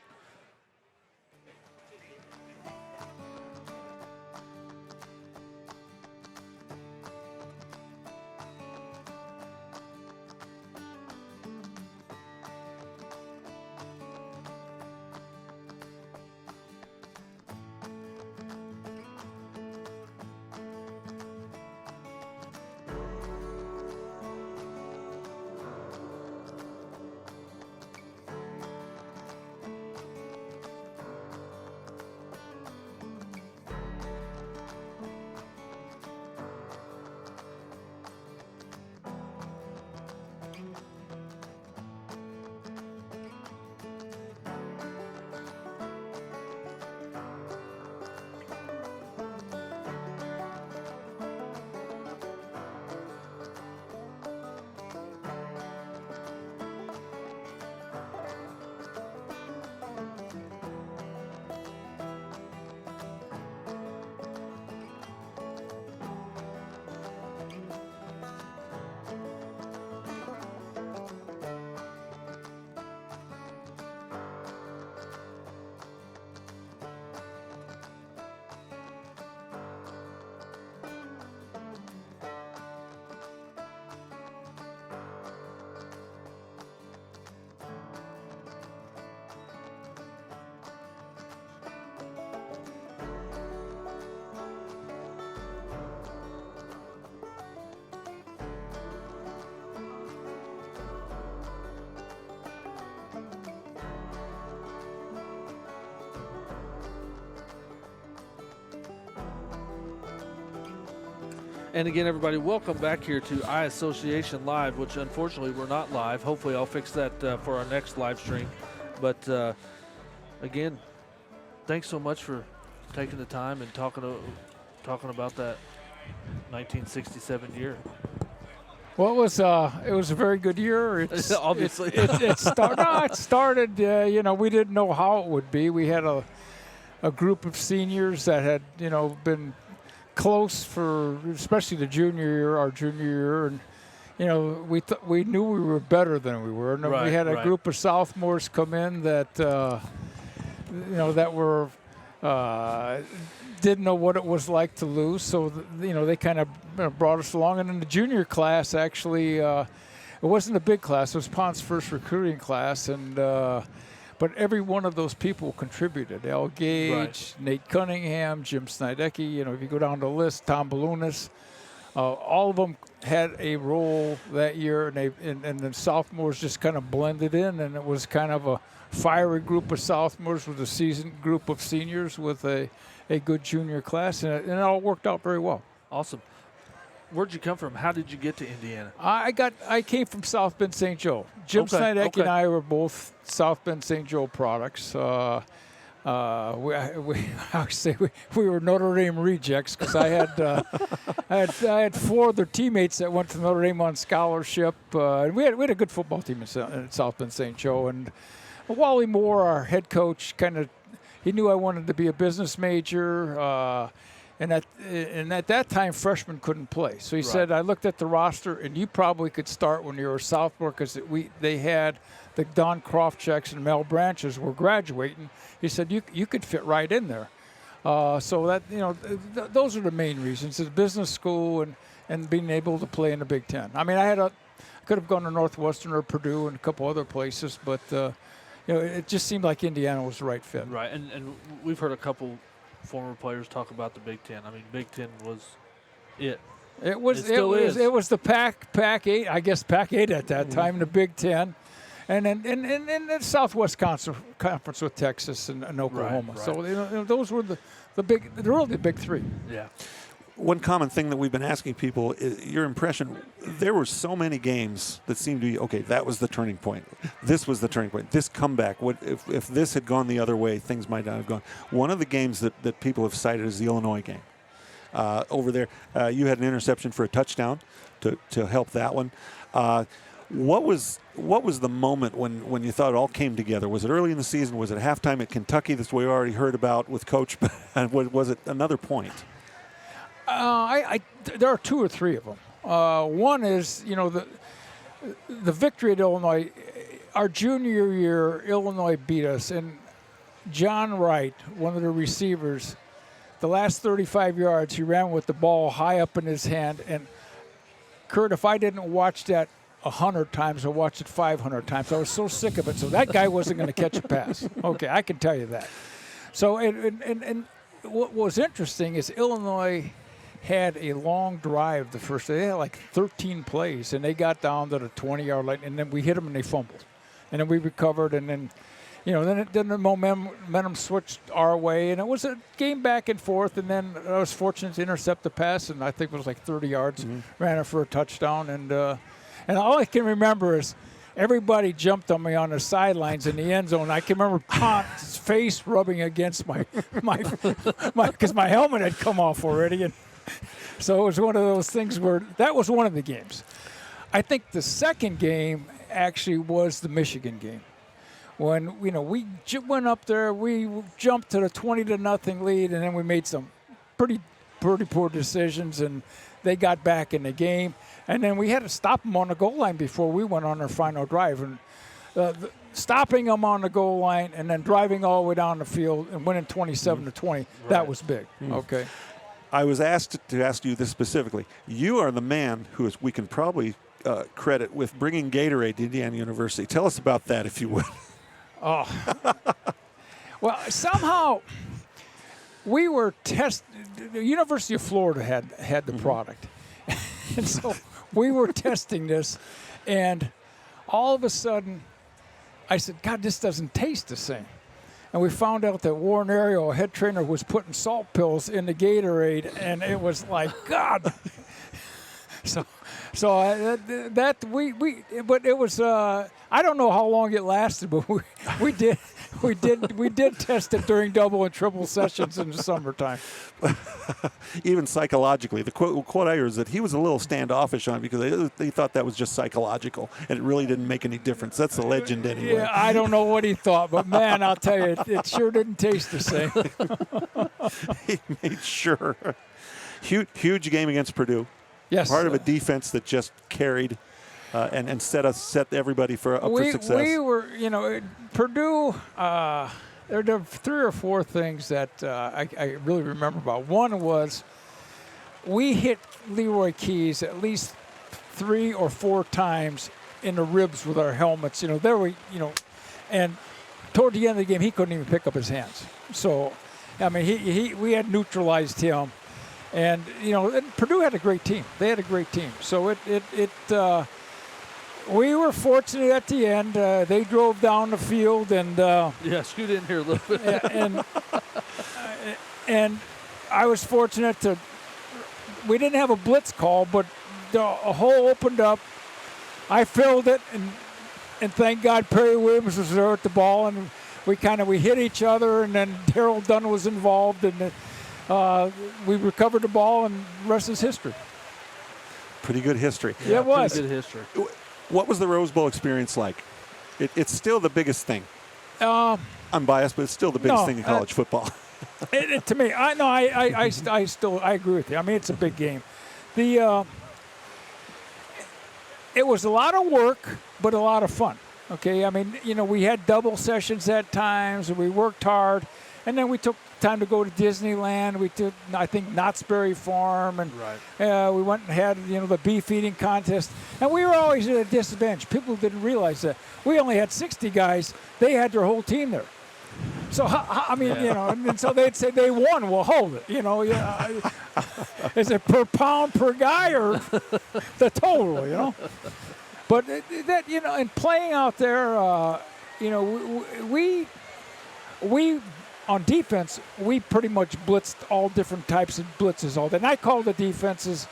And again, everybody, welcome back here to iAssociation Live, which unfortunately we're not live. Hopefully I'll fix that for our next live stream. But again, thanks so much for taking the time and talking about that 1967 year. Well, it was a very good year. It's obviously it started. We didn't know how it would be. We had a group of seniors that had been close for especially the our junior year, and we knew we were better than we were. And then we had a group of sophomores come in that that were didn't know what it was like to lose, so they kind of brought us along. And in the junior class, actually, it wasn't a big class. It was Pon's first recruiting class, and but every one of those people contributed. Al Gage, Right. Nate Cunningham, Jim Snidecki. You know, if you go down the list, Tom Balunas, all of them had a role that year, and the sophomores just kind of blended in, and it was kind of a fiery group of sophomores with a seasoned group of seniors with a good junior class, and it all worked out very well. Awesome. Where'd you come from? How did you get to Indiana? I came from South Bend, St. Joe. Jim Okay, Snidecki okay. and I were both South Bend, St. Joe products. I would say we were Notre Dame rejects because I had 4 other teammates that went to Notre Dame on scholarship. And we had a good football team in South Bend, St. Joe. And Wally Moore, our head coach, he knew I wanted to be a business major. And at that time, freshmen couldn't play. So he said, I looked at the roster, and you probably could start when you were a sophomore because they had the Don Krofcheks and Mel Branches were graduating. He said, you could fit right in there. So that, those are the main reasons. It's a business school and being able to play in the Big Ten. I mean, I could have gone to Northwestern or Purdue and a couple other places, but, it just seemed like Indiana was the right fit. Right, and we've heard a couple former players talk about the Big Ten. I mean, Big Ten was it. It was the Pac-8, I guess Pac-8 at that time, the Big Ten, and the Southwest Conference with Texas and Oklahoma. Right. So those were the big 3. Yeah. One common thing that we've been asking people is your impression. There were so many games that seemed to be, okay, that was the turning point. This was the turning point. This comeback, if this had gone the other way, things might not have gone. One of the games that people have cited is the Illinois game. Over there, you had an interception for a touchdown to help that one. What was the moment when you thought it all came together? Was it early in the season? Was it halftime at Kentucky? That's what we already heard about with Coach. Was it another point? There are 2 or 3 of them. One is, the victory at Illinois. Our junior year, Illinois beat us, and John Wright, one of the receivers, the last 35 yards, he ran with the ball high up in his hand. And Curt, if I didn't watch that 100 times, I watched it 500 times. I was so sick of it. So that guy wasn't going to catch a pass. Okay, I can tell you that. So, and what was interesting is Illinois had a long drive the first day. They had like 13 plays, and they got down to the 20-yard line, and then we hit them and they fumbled. And then we recovered, and then, then the momentum switched our way, and it was a game back and forth, and then I was fortunate to intercept the pass, and I think it was like 30 yards, ran it for a touchdown, and all I can remember is everybody jumped on me on the sidelines in the end zone. I can remember Pont's face rubbing against my because my helmet had come off already, and so it was one of those things where that was one of the games. I think the second game actually was the Michigan game. When we went up there, we jumped to the 20-0 lead, and then we made some pretty poor decisions, and they got back in the game. And then we had to stop them on the goal line before we went on our final drive. And stopping them on the goal line and then driving all the way down the field and winning 27-20, that was big. Okay. I was asked to ask you this specifically. You are the man who we can probably credit with bringing Gatorade to Indiana University. Tell us about that, if you would. Oh. Well, somehow we were tested. The University of Florida had the product. And so we were testing this, and all of a sudden I said, God, this doesn't taste the same. And we found out that Warren Ariel, head trainer, was putting salt pills in the Gatorade, and it was like, God. But it was. I don't know how long it lasted, but we did test it during double and triple sessions in the summertime. Even psychologically, the quote I heard is that he was a little standoffish on it because they thought that was just psychological, and it really didn't make any difference. That's the legend anyway. Yeah, I don't know what he thought, but man, I'll tell you, it sure didn't taste the same. He made sure. Huge game against Purdue. Yes. Part of a defense that just carried and set everybody up for success. We were, Purdue. There are 3 or 4 things that I really remember about. One was we hit Leroy Keys at least 3 or 4 times in the ribs with our helmets. And toward the end of the game, he couldn't even pick up his hands. So, I mean, we had neutralized him. And, and Purdue had a great team. They had a great team. So we were fortunate at the end. They drove down the field and scoot in here a little bit. and I was fortunate we didn't have a blitz call, but a hole opened up. I filled it, and thank God Perry Williams was there at the ball, and we hit each other, and then Harold Dunn was involved, and we recovered the ball, and the rest is history. Pretty good history. Yeah, it was. Pretty good history. What was the Rose Bowl experience like? It's still the biggest thing. I'm biased, but it's still the biggest thing in college football. To me, I still agree with you. I mean, it's a big game. It was a lot of work, but a lot of fun. Okay, I mean, we had double sessions at times, and we worked hard, and then we took time to go to Disneyland. We took, I think, Knott's Berry Farm, and we went and had the beef eating contest, and we were always at a disadvantage. People didn't realize that we only had 60 guys. They had their whole team there. So and so they'd say they won. Well, hold it. Is it per pound per guy or the total? But and playing out there, we on defense, we pretty much blitzed all different types of blitzes all day. And I called the defenses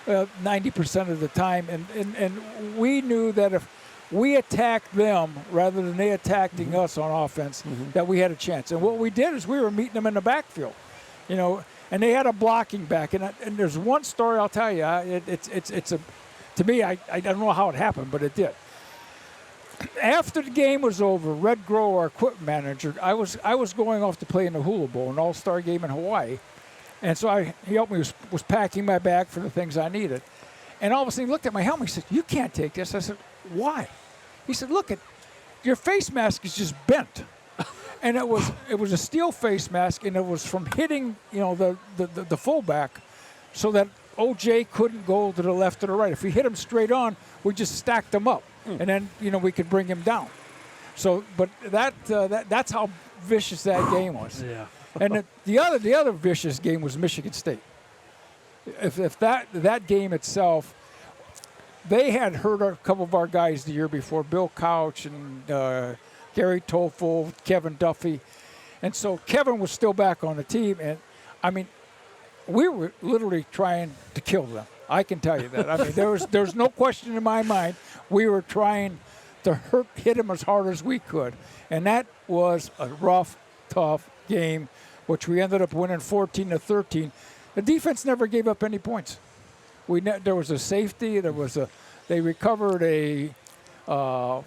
90% of the time, and we knew that if we attacked them rather than they attacking us on offense, that we had a chance. And what we did is we were meeting them in the backfield, and they had a blocking back. And there's one story I'll tell you. To me, I don't know how it happened, but it did. After the game was over, Red Grow, our equipment manager, I was going off to play in the Hula Bowl, an all-star game in Hawaii. And so he helped me, was packing my bag for the things I needed. And all of a sudden he looked at my helmet. He said, "You can't take this." I said, "Why?" He said, "Look, your face mask is just bent." And it was a steel face mask, and it was from hitting the fullback, so that OJ couldn't go to the left or the right. If we hit him straight on, we just stacked him up, and then we could bring him down. So, but that's how vicious that game was. Yeah. And the other vicious game was Michigan State. If that game itself, they had hurt a couple of our guys the year before, Bill Couch and Gary Toffel, Kevin Duffy, and so Kevin was still back on the team, and I mean, we were literally trying to kill them. I can tell you that. I mean, there's no question in my mind. We were trying to hit them as hard as we could, and that was a rough, tough game, which we ended up winning 14-13. The defense never gave up any points. There was a safety. They recovered a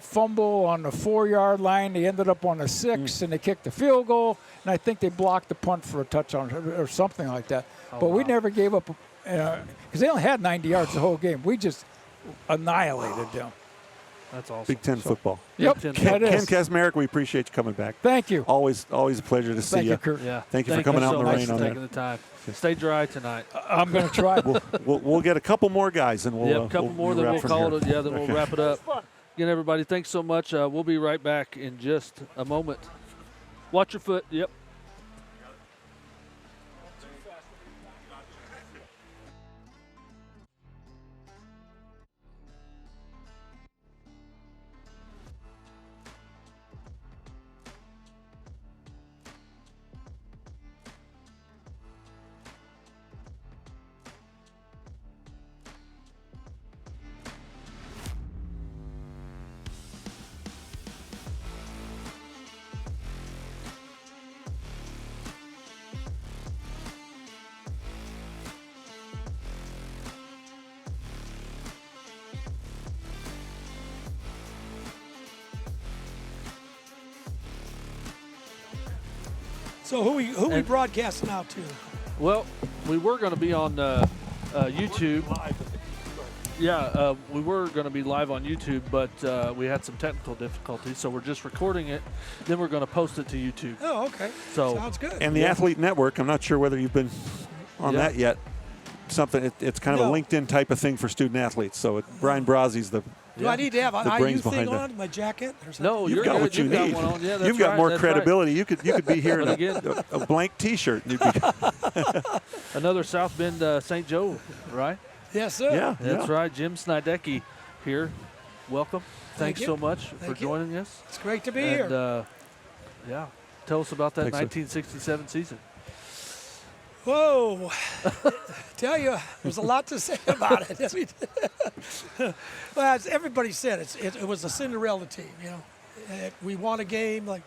fumble on the 4-yard line. They ended up on a 6, and they kicked the field goal. And I think they blocked the punt for a touchdown or something like that. But we never gave up because they only had 90 yards the whole game. We just annihilated them. That's awesome. Big Ten football. Yep, Ken Kazmarek, we appreciate you coming back. Thank you. Always a pleasure to see Thank you. you, Curt. Yeah. Thank you for coming out in the so rain much on for that. taking the time. Stay dry tonight. I'm going to try. We'll get a couple more guys, and we'll a couple more, then we'll call it. Yeah, then we'll wrap it up. Again, everybody, thanks so much. We'll be right back in just a moment. Watch your foot. Yep. So who we broadcast now to? Well, we were going to be on YouTube. Yeah, we were going to be live on YouTube, but we had some technical difficulties, so we're just recording it. Then we're going to post it to YouTube. Oh, okay. So sounds good. And the Athlete Network, I'm not sure whether you've been on that yet. It's kind of a LinkedIn type of thing for student athletes. So Brian Brazzi's the Do I need to have an the IU brains thing behind on my jacket or something? No, You've you're got good. what you You've got need. one on. Yeah, that's You've got right, more that's right. credibility. You could be here in But again- a blank T-shirt. And you'd be, Another South Bend St. Joe, right? Yes, sir. yeah, That's yeah. right. Jim Snidecki here. Welcome. Thanks you. so much for Thank you. joining us. It's great to be And, here. yeah, tell us about that Thanks, sir. 1967 season. Whoa. Tell you, there's a lot to say about it. I mean, well, as everybody said, it was a Cinderella team, you know. We won a game like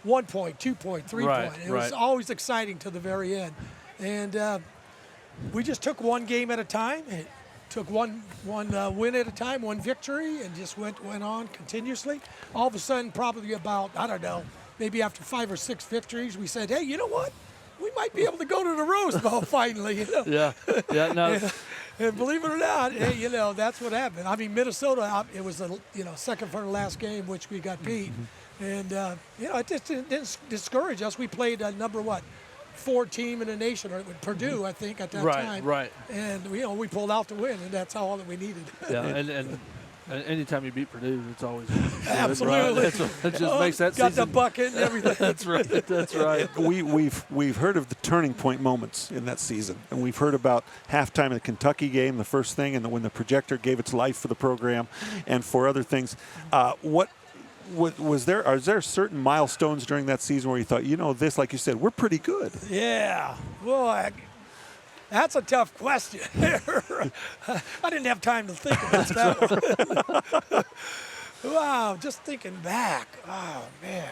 1 point, 2 point, 3 Right, point. It was right. always exciting to the very end. And we just took one game at a time. It took one win at a time, one victory, and just went on continuously. All of a sudden, probably about, I don't know, maybe after 5 or 6 victories, we said, hey, you know what? We might be able to go to the Rose Bowl finally. You know? Yeah, no. And believe it or not, hey, you know, that's what happened. I mean, Minnesota, it was the second from the last game, which we got beat. And, it just didn't discourage us. We played a number, 4 team in the nation, or Purdue, I think, at that time. Right. And, we pulled out to win, and that's all that we needed. Yeah, and anytime you beat Purdue, it's always Absolutely. Right? It just makes that got season. the bucket and everything. That's right. That's right. We've heard of the turning point moments in that season, and we've heard about halftime of the Kentucky game, the first thing, and when the projector gave its life for the program, and for other things. Are there certain milestones during that season where you thought, this, like you said, we're pretty good? Yeah. Boy, that's a tough question. I didn't have time to think about that one. Wow, just thinking back. Oh, man.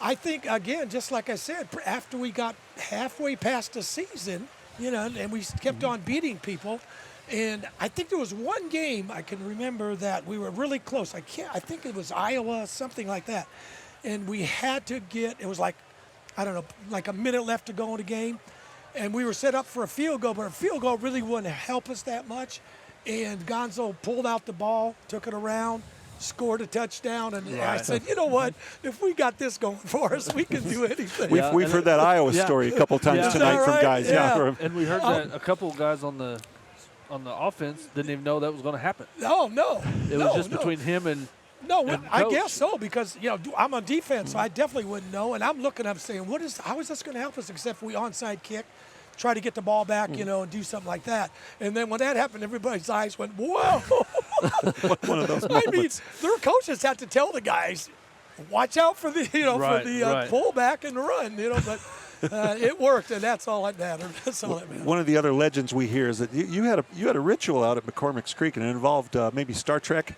I think, again, just like I said, after we got halfway past the season, and we kept on beating people, and I think there was one game I can remember that we were really close. I think it was Iowa, something like that. And we had to it was like, I don't know, like a minute left to go in the game. And we were set up for a field goal, but a field goal really wouldn't help us that much. And Gonzo pulled out the ball, took it around, scored a touchdown. And I said, you know what? If we got this going for us, we can do anything. We've heard that Iowa story a couple times tonight from guys. Yeah. And we heard that a couple of guys on the offense didn't even know that was going to happen. No. It was just between him and No, and I coach. guess so, because I'm on defense, so I definitely wouldn't know. And I'm looking up saying, how is this going to help us except we onside kick, try to get the ball back, and do something like that. And then when that happened, everybody's eyes went, whoa. One of those I mean, moments. their coaches had to tell the guys, watch out for the Right, for the right. pullback and the run, but. It worked, and that's all that mattered. That's all that mattered. One of the other legends we hear is that you had a ritual out at McCormick's Creek, and it involved maybe Star Trek.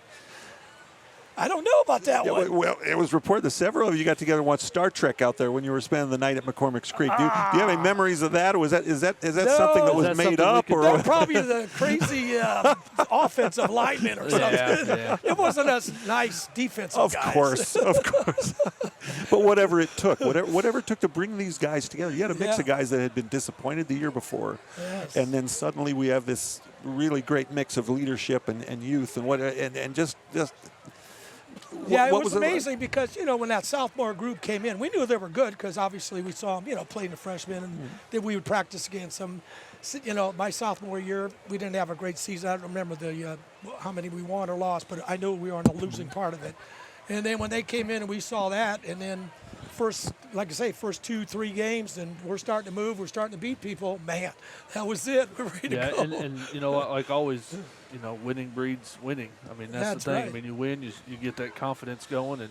I don't know about that one. Well, it was reported that several of you got together and watched Star Trek out there when you were spending the night at McCormick's Creek. Do you have any memories of that, or is that something that was that made something up? we could- Or That probably the crazy offensive lineman or something. Yeah. It wasn't us nice defensive Of guys. course. But whatever it took, whatever it took to bring these guys together. You had a mix of guys that had been disappointed the year before, and then suddenly we have this really great mix of leadership and youth and just. Yeah, it what was it like? amazing because, when that sophomore group came in, we knew they were good because obviously we saw them, playing the freshmen, and then we would practice against them. My sophomore year, we didn't have a great season. I don't remember how many we won or lost, but I knew we were on the losing part of it. And then when they came in and we saw that, and then first 2-3 games, and we're starting to move, we're starting to beat people, man, that was it. We're ready to go. and like always, winning breeds winning. I mean, that's the thing. right. I mean, you win, you get that confidence going,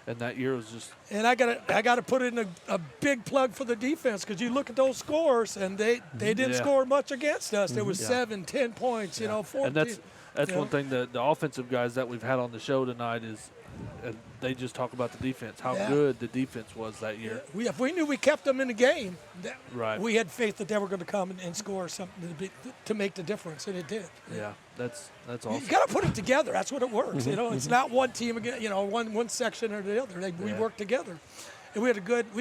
and that year was just. And I got to put in a big plug for the defense because you look at those scores and they didn't score much against us. There was 7, 10 points, 14. And that's one thing that the offensive guys that we've had on the show tonight is, and they just talk about the defense, how good the defense was that year. If we knew we kept them in the game, Right. we had faith that they were going to come and score something to make the difference, and it did. Yeah, that's awesome. You got to put it together. That's what it works. It's not one team again. one section or the other. We work together, and we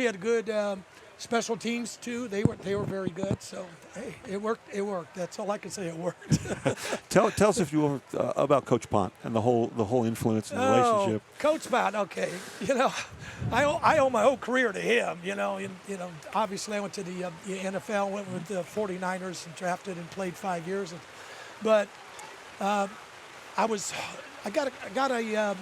had a good special teams too. They were very good. So hey, it worked. It worked. That's all I can say. It worked. Tell us, if you will, about Coach Pont and the whole influence and relationship. Coach Pont. Okay, I owe my whole career to him. Obviously I went to the NFL, went with the 49ers and drafted and played 5 years, but I I got a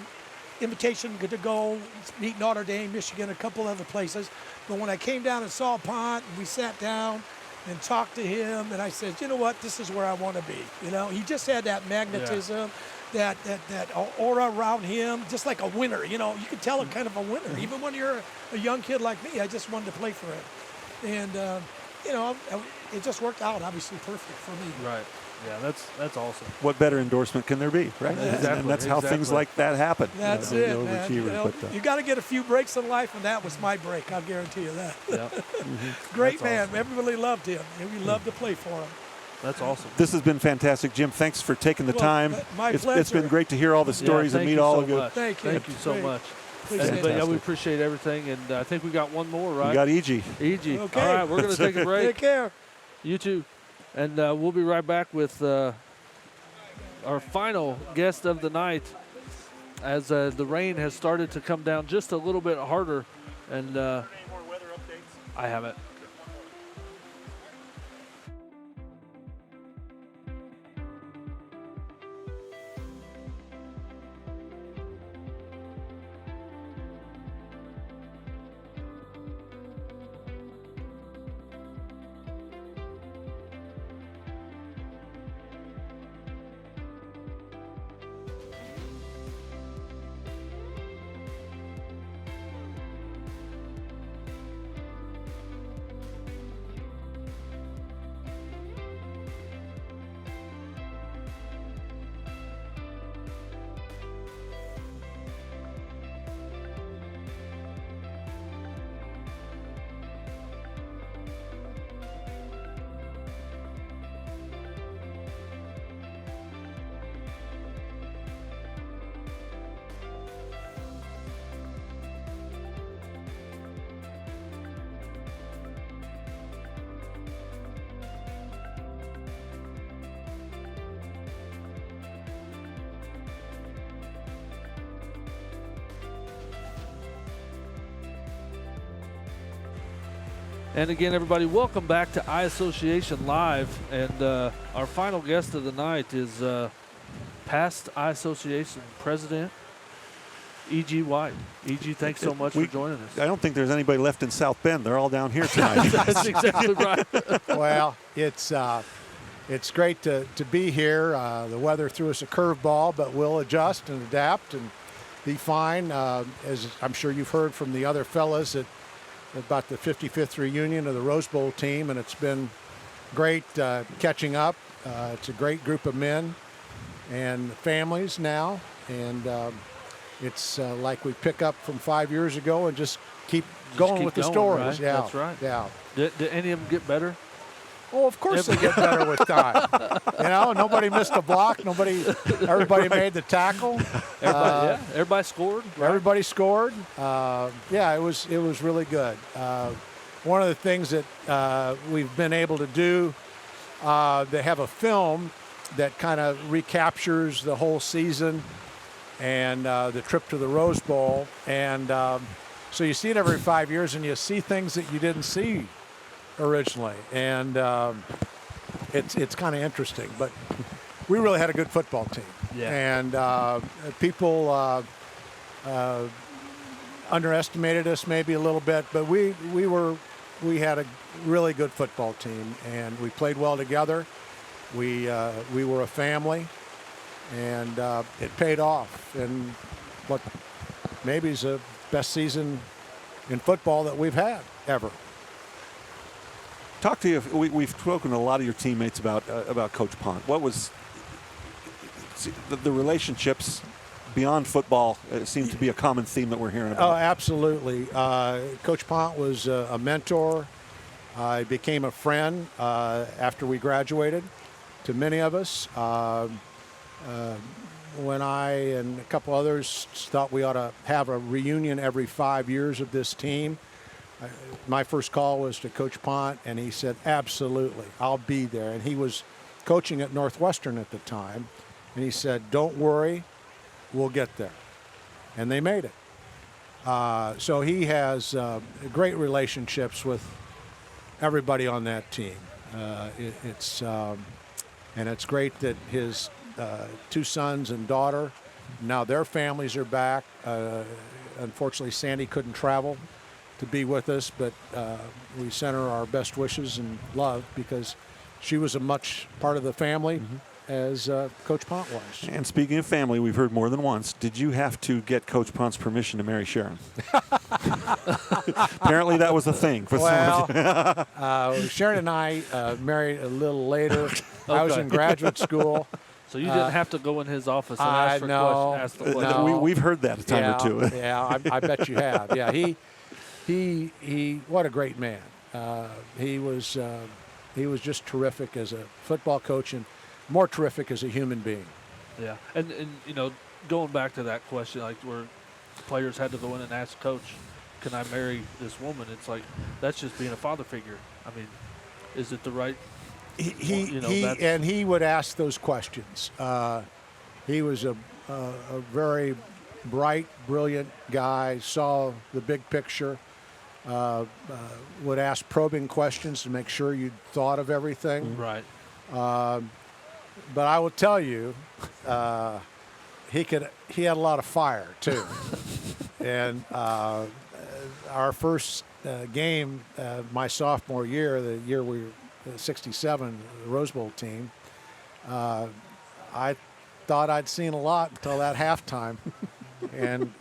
invitation to go meet Notre Dame, Michigan, a couple other places. But when I came down and saw Pont, and we sat down and talked to him, and I said, you know what, this is where I want to be. You know, he just had that magnetism, that aura around him, just like a winner. You know, you could tell it kind of a winner. Even when you're a young kid like me, I just wanted to play for him. And, you know, it just worked out, obviously, perfect for me. Right. Yeah, that's awesome. What better endorsement can there be, right? Exactly, And that's how things like that happen. That's you know, it, the man. You, overachievers, know, but, you got to get a few breaks in life, and that was my break. I'll guarantee you that. Yeah. Great That's man. awesome. Everybody loved him, and we loved to play for him. That's awesome. This has been fantastic, Jim. Thanks for taking the Well, time. my It's pleasure. been great to hear all the stories and thank meet you all so of you. much. Thank you. Thank you so Great. much. Appreciate And, but yeah, it. we appreciate everything, and I think we got one more, right? We got E.G. EG. Okay. All right, we're going to take a break. Take care. You too. And we'll be right back with our final guest of the night as the rain has started to come down just a little bit harder. And I haven't. And again, everybody, welcome back to iAssociation Live. And our final guest of the night is past iAssociation President E.G. White. E.G., thanks so much for joining us. I don't think there's anybody left in South Bend. They're all down here tonight. That's exactly right. Well, it's great to be here. The weather threw us a curveball, but we'll adjust and adapt and be fine. As I'm sure you've heard from the other fellas about the 55th reunion of the Rose Bowl team, and it's been great catching up. It's a great group of men and families now, and it's like we pick up from 5 years ago and just keep going with the stories. Right? Yeah, That's right. Yeah. Did any of them get better? Oh, of course they get better with time. You know, nobody missed a block. Everybody made the tackle. Everybody scored. Right? Everybody scored. Yeah, it was really good. One of the things that we've been able to do, they have a film that kind of recaptures the whole season and the trip to the Rose Bowl. And so you see it every 5 years, and you see things that you didn't see originally, and it's kind of interesting. But we really had a good football team, and people underestimated us maybe a little bit, but we had a really good football team, and we played well together. We were a family, and it paid off. And what maybe is the best season in football that we've had ever. Talk to you. We've spoken to a lot of your teammates about Coach Pont. What was the relationships beyond football? Seem to be a common theme that we're hearing about. Oh, absolutely. Coach Pont was a mentor. He became a friend after we graduated to many of us. When I and a couple others thought we ought to have a reunion every 5 years of this team, my first call was to Coach Pont, and he said, absolutely, I'll be there. And he was coaching at Northwestern at the time, and he said, don't worry, we'll get there. And they made it. So he has great relationships with everybody on that team. And it's great that his two sons and daughter Now their families are back. Unfortunately, Sandy couldn't travel to be with us, but we sent her our best wishes and love because she was a much part of the family as Coach Pont was. And speaking of family, we've heard more than once. Did you have to get Coach Pont's permission to marry Sharon? Apparently, that was a thing for some of you. Sharon and I married a little later. I was in graduate school. So you didn't have to go in his office and ask the question. No. We've heard that a time or two. Yeah, I bet you have. Yeah, he what a great man. He was just terrific as a football coach and more terrific as a human being. Yeah, and going back to that question, like where players had to go in and ask coach, can I marry this woman? It's like, that's just being a father figure. I mean, is it the right? He would ask those questions. He was a very bright, brilliant guy, saw the big picture, would ask probing questions to make sure you'd thought of everything. Right. But I will tell you, he had a lot of fire too. And our first game, my sophomore year, the year we were 67, the Rose Bowl team, I thought I'd seen a lot until that halftime, and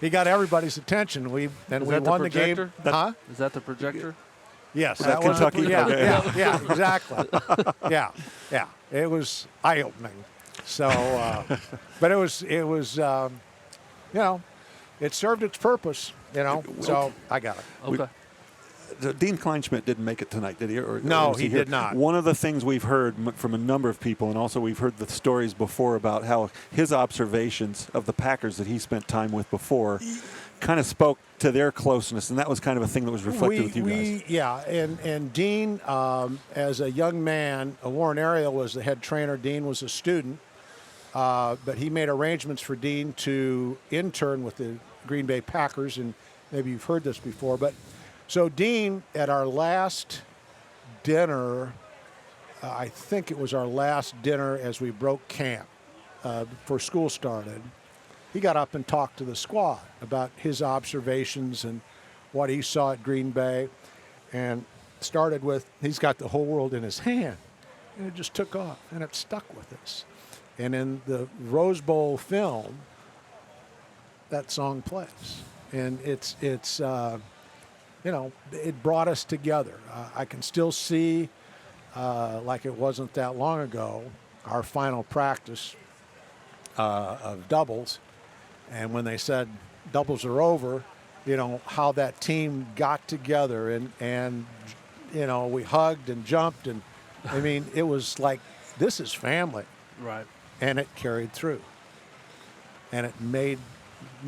he got everybody's attention. We won the game. Huh? Is that the projector? Yes, that was Kentucky. Yeah, exactly. yeah. It was eye-opening. So, but it was it served its purpose. So I got it. Okay. Dean Kleinschmidt didn't make it tonight, did he? No, he did not. One of the things we've heard from a number of people, and also we've heard the stories before about how his observations of the Packers that he spent time with before kind of spoke to their closeness, and that was kind of a thing that was reflected with you guys. Yeah, and Dean, as a young man, Warren Ariel was the head trainer. Dean was a student, but he made arrangements for Dean to intern with the Green Bay Packers, and maybe you've heard this before, but so Dean, at our last dinner, I think it was our last dinner as we broke camp before school started, he got up and talked to the squad about his observations and what he saw at Green Bay, and started with, he's got the whole world in his hand, and it just took off, and it stuck with us. And in the Rose Bowl film, that song plays, and it's it brought us together. I can still see, like it wasn't that long ago, our final practice of doubles. And when they said doubles are over, how that team got together and we hugged and jumped. And I mean, it was like, this is family. Right. And it carried through. And it made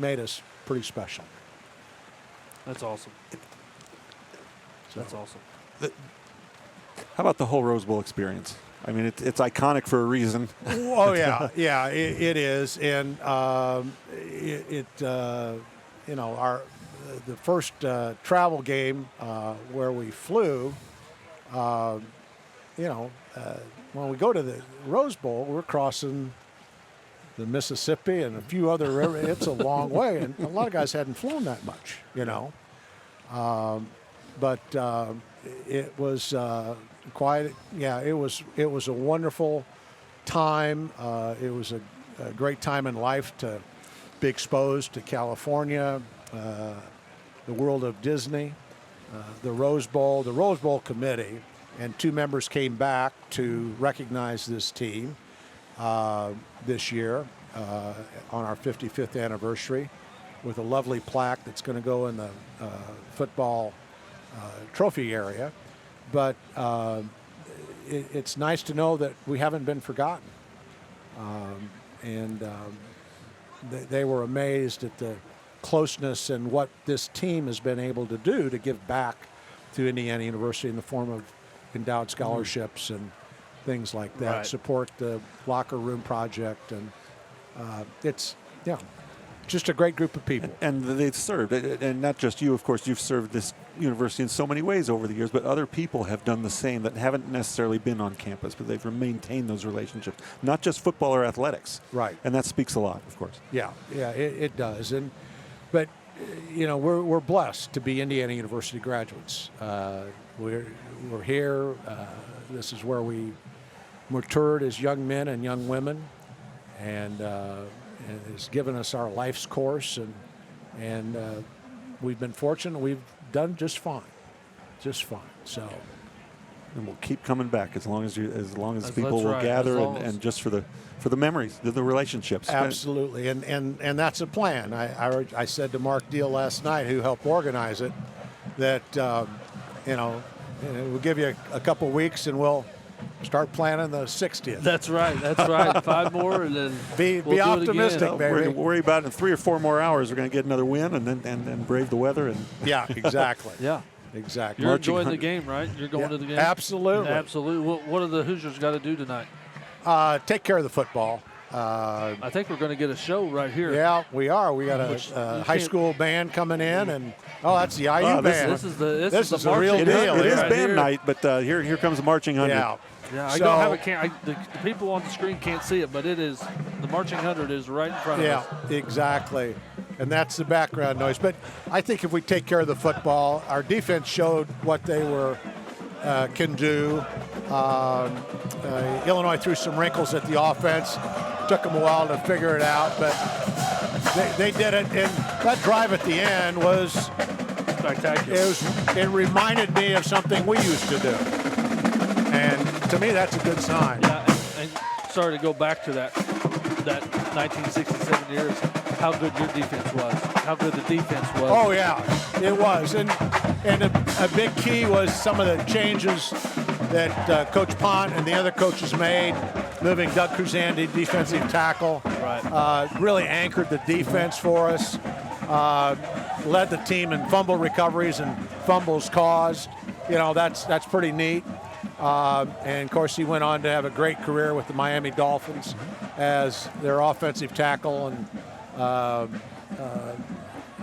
us pretty special. That's awesome. That's awesome. How about the whole Rose Bowl experience? I mean, it's iconic for a reason. Oh yeah, it is, and the first travel game where we flew, when we go to the Rose Bowl, we're crossing the Mississippi and a few other rivers. It's a long way, and a lot of guys hadn't flown that much, But it was quite, it was a wonderful time. It was a great time in life to be exposed to California, the world of Disney, the Rose Bowl committee, and 2 members came back to recognize this team this year on our 55th anniversary with a lovely plaque that's going to go in the football trophy area, but it's nice to know that we haven't been forgotten. They were amazed at the closeness and what this team has been able to do to give back to Indiana University in the form of endowed scholarships and things like that, Right. support the locker room project, and just a great group of people. And they've served, and not just you, of course, you've served this university in so many ways over the years, but other people have done the same that haven't necessarily been on campus, but they've maintained those relationships, not just football or athletics. Right. And that speaks a lot, of course. Yeah, it does. But we're blessed to be Indiana University graduates. We're here. This is where we matured as young men and young women, and it's given us our life's course, and we've been fortunate. We've done just fine. So, and we'll keep coming back as long as people will right. gather and just for the memories, the relationships. Absolutely, and that's a plan. I said to Mark Deal last night, who helped organize it, that we'll give you a couple weeks and we'll start planning the 60th. That's right. 5 more, and then be optimistic, baby. We're going to worry about it in 3 or 4 more hours. We're going to get another win and then brave the weather. And yeah, exactly. Yeah. Exactly. You're enjoying the game, right? You're going to the game? Absolutely. Absolutely. What do the Hoosiers got to do tonight? Take care of the football. I think we're going to get a show right here. Yeah, we are. We got a high school band coming in, and that's the IU band. This is the real deal. It is right band here. night, but here comes the marching 100. Yeah, I don't have it. The people on the screen can't see it, but it is the marching 100 is right in front of us. Yeah, exactly. And that's the background noise. But I think if we take care of the football, our defense showed what they can do. Illinois threw some wrinkles at the offense. Took them a while to figure it out, but they did it. And that drive at the end was spectacular. It reminded me of something we used to do. And to me, that's a good sign. Yeah, and sorry to go back to that 1967 years, how good your defense was, how good the defense was. Oh, yeah, it was. And a big key was some of the changes that Coach Pont and the other coaches made, moving Doug Kruzan to defensive tackle. Right. Really anchored the defense for us, led the team in fumble recoveries and fumbles caused. That's pretty neat. And, of course, he went on to have a great career with the Miami Dolphins as their offensive tackle. And I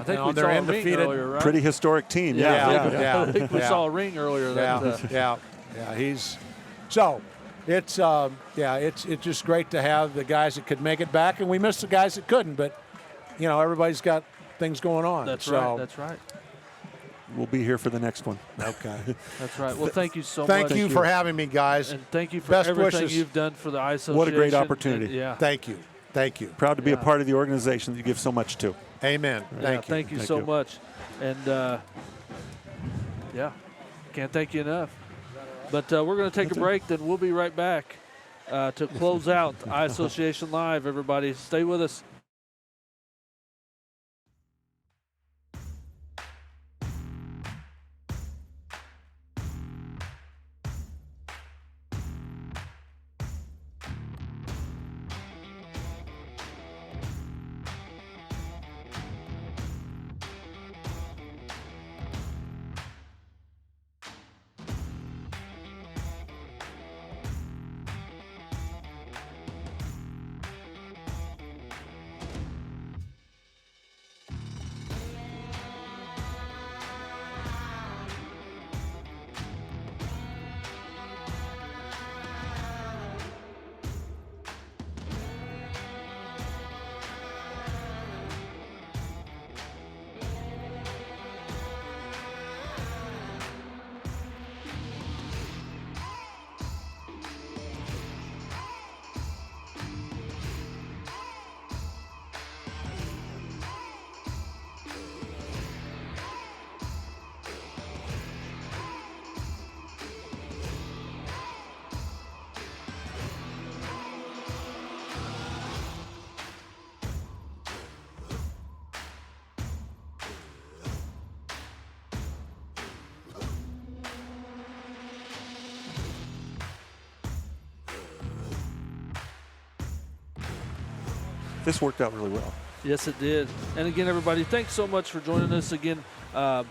think we they're saw a undefeated. ring earlier, right? Pretty historic team. I think we saw a ring earlier. Yeah. It's just great to have the guys that could make it back, and we missed the guys that couldn't. But everybody's got things going on. That's right. We'll be here for the next one. Okay. That's right. Well, thank you so much. Thank you for having me, guys. And thank you for Best everything wishes. you've done for the I Association. What a great opportunity. Yeah. Thank you. Proud to be a part of the organization that you give so much to. Amen. Thank you so much. And, can't thank you enough. But we're going to take a break, then we'll be right back to close out I Association Live, everybody. Stay with us. This worked out really well. Yes, it did. And again, everybody, thanks so much for joining us again. My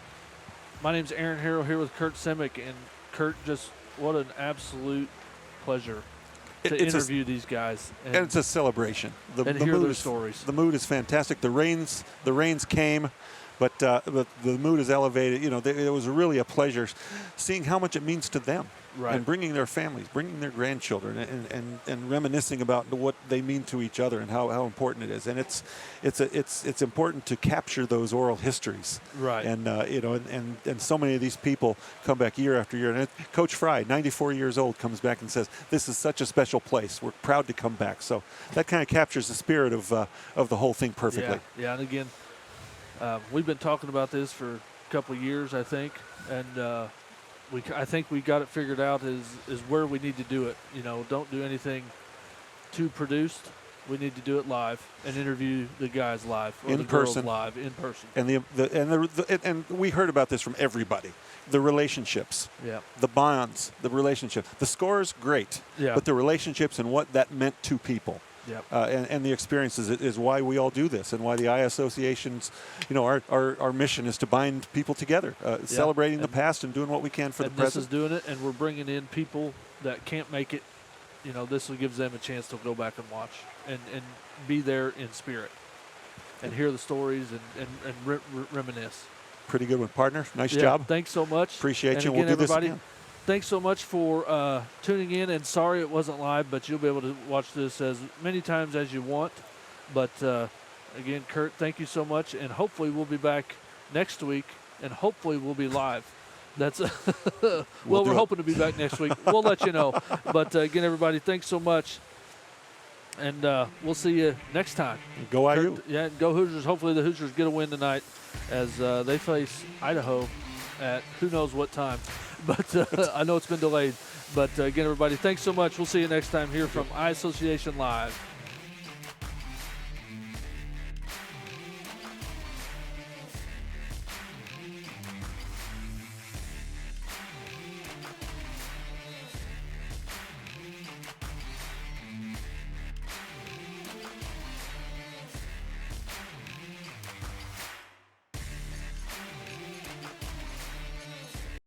name's Aaron Harrell here with Curt Simic. And Curt, just what an absolute pleasure to interview these guys. And it's a celebration. And hear their stories. The mood is fantastic. The rains came, but the mood is elevated. You know, it was really a pleasure seeing how much it means to them. Right. And bringing their families, bringing their grandchildren, and reminiscing about what they mean to each other and how important it is. And it's important to capture those oral histories. Right. And and so many of these people come back year after year. And Coach Fry, 94 years old, comes back and says, "This is such a special place. We're proud to come back." So that kind of captures the spirit of the whole thing perfectly. Yeah. And again, we've been talking about this for a couple of years, I think, and. I think we got it figured out is where we need to do it. You know, don't do anything too produced. We need to do it live and interview the guys live or the girls live in person. And we heard about this from everybody. The relationships, the bonds, the relationship. The scores, great, but the relationships and what that meant to people. And the experiences is why we all do this, and why the Eye Associations, you know, our mission is to bind people together, celebrating the past and doing what we can for the present. This is doing it, and we're bringing in people that can't make it. You know, this gives them a chance to go back and watch and be there in spirit and hear the stories and reminisce. Pretty good one, partner. Nice job. Thanks so much. Appreciate you. Again, We'll do everybody, this again. Thanks so much for tuning in, and sorry it wasn't live, but you'll be able to watch this as many times as you want. But again, Curt, thank you so much, and hopefully we'll be back next week, and hopefully we'll be live. That's we're hoping to be back next week. We'll let you know. But again, everybody, thanks so much, and we'll see you next time. Go IU. Yeah, go Hoosiers. Hopefully the Hoosiers get a win tonight as they face Idaho at who knows what time. But I know it's been delayed. But again, everybody, thanks so much. We'll see you next time here from Eye Association Live.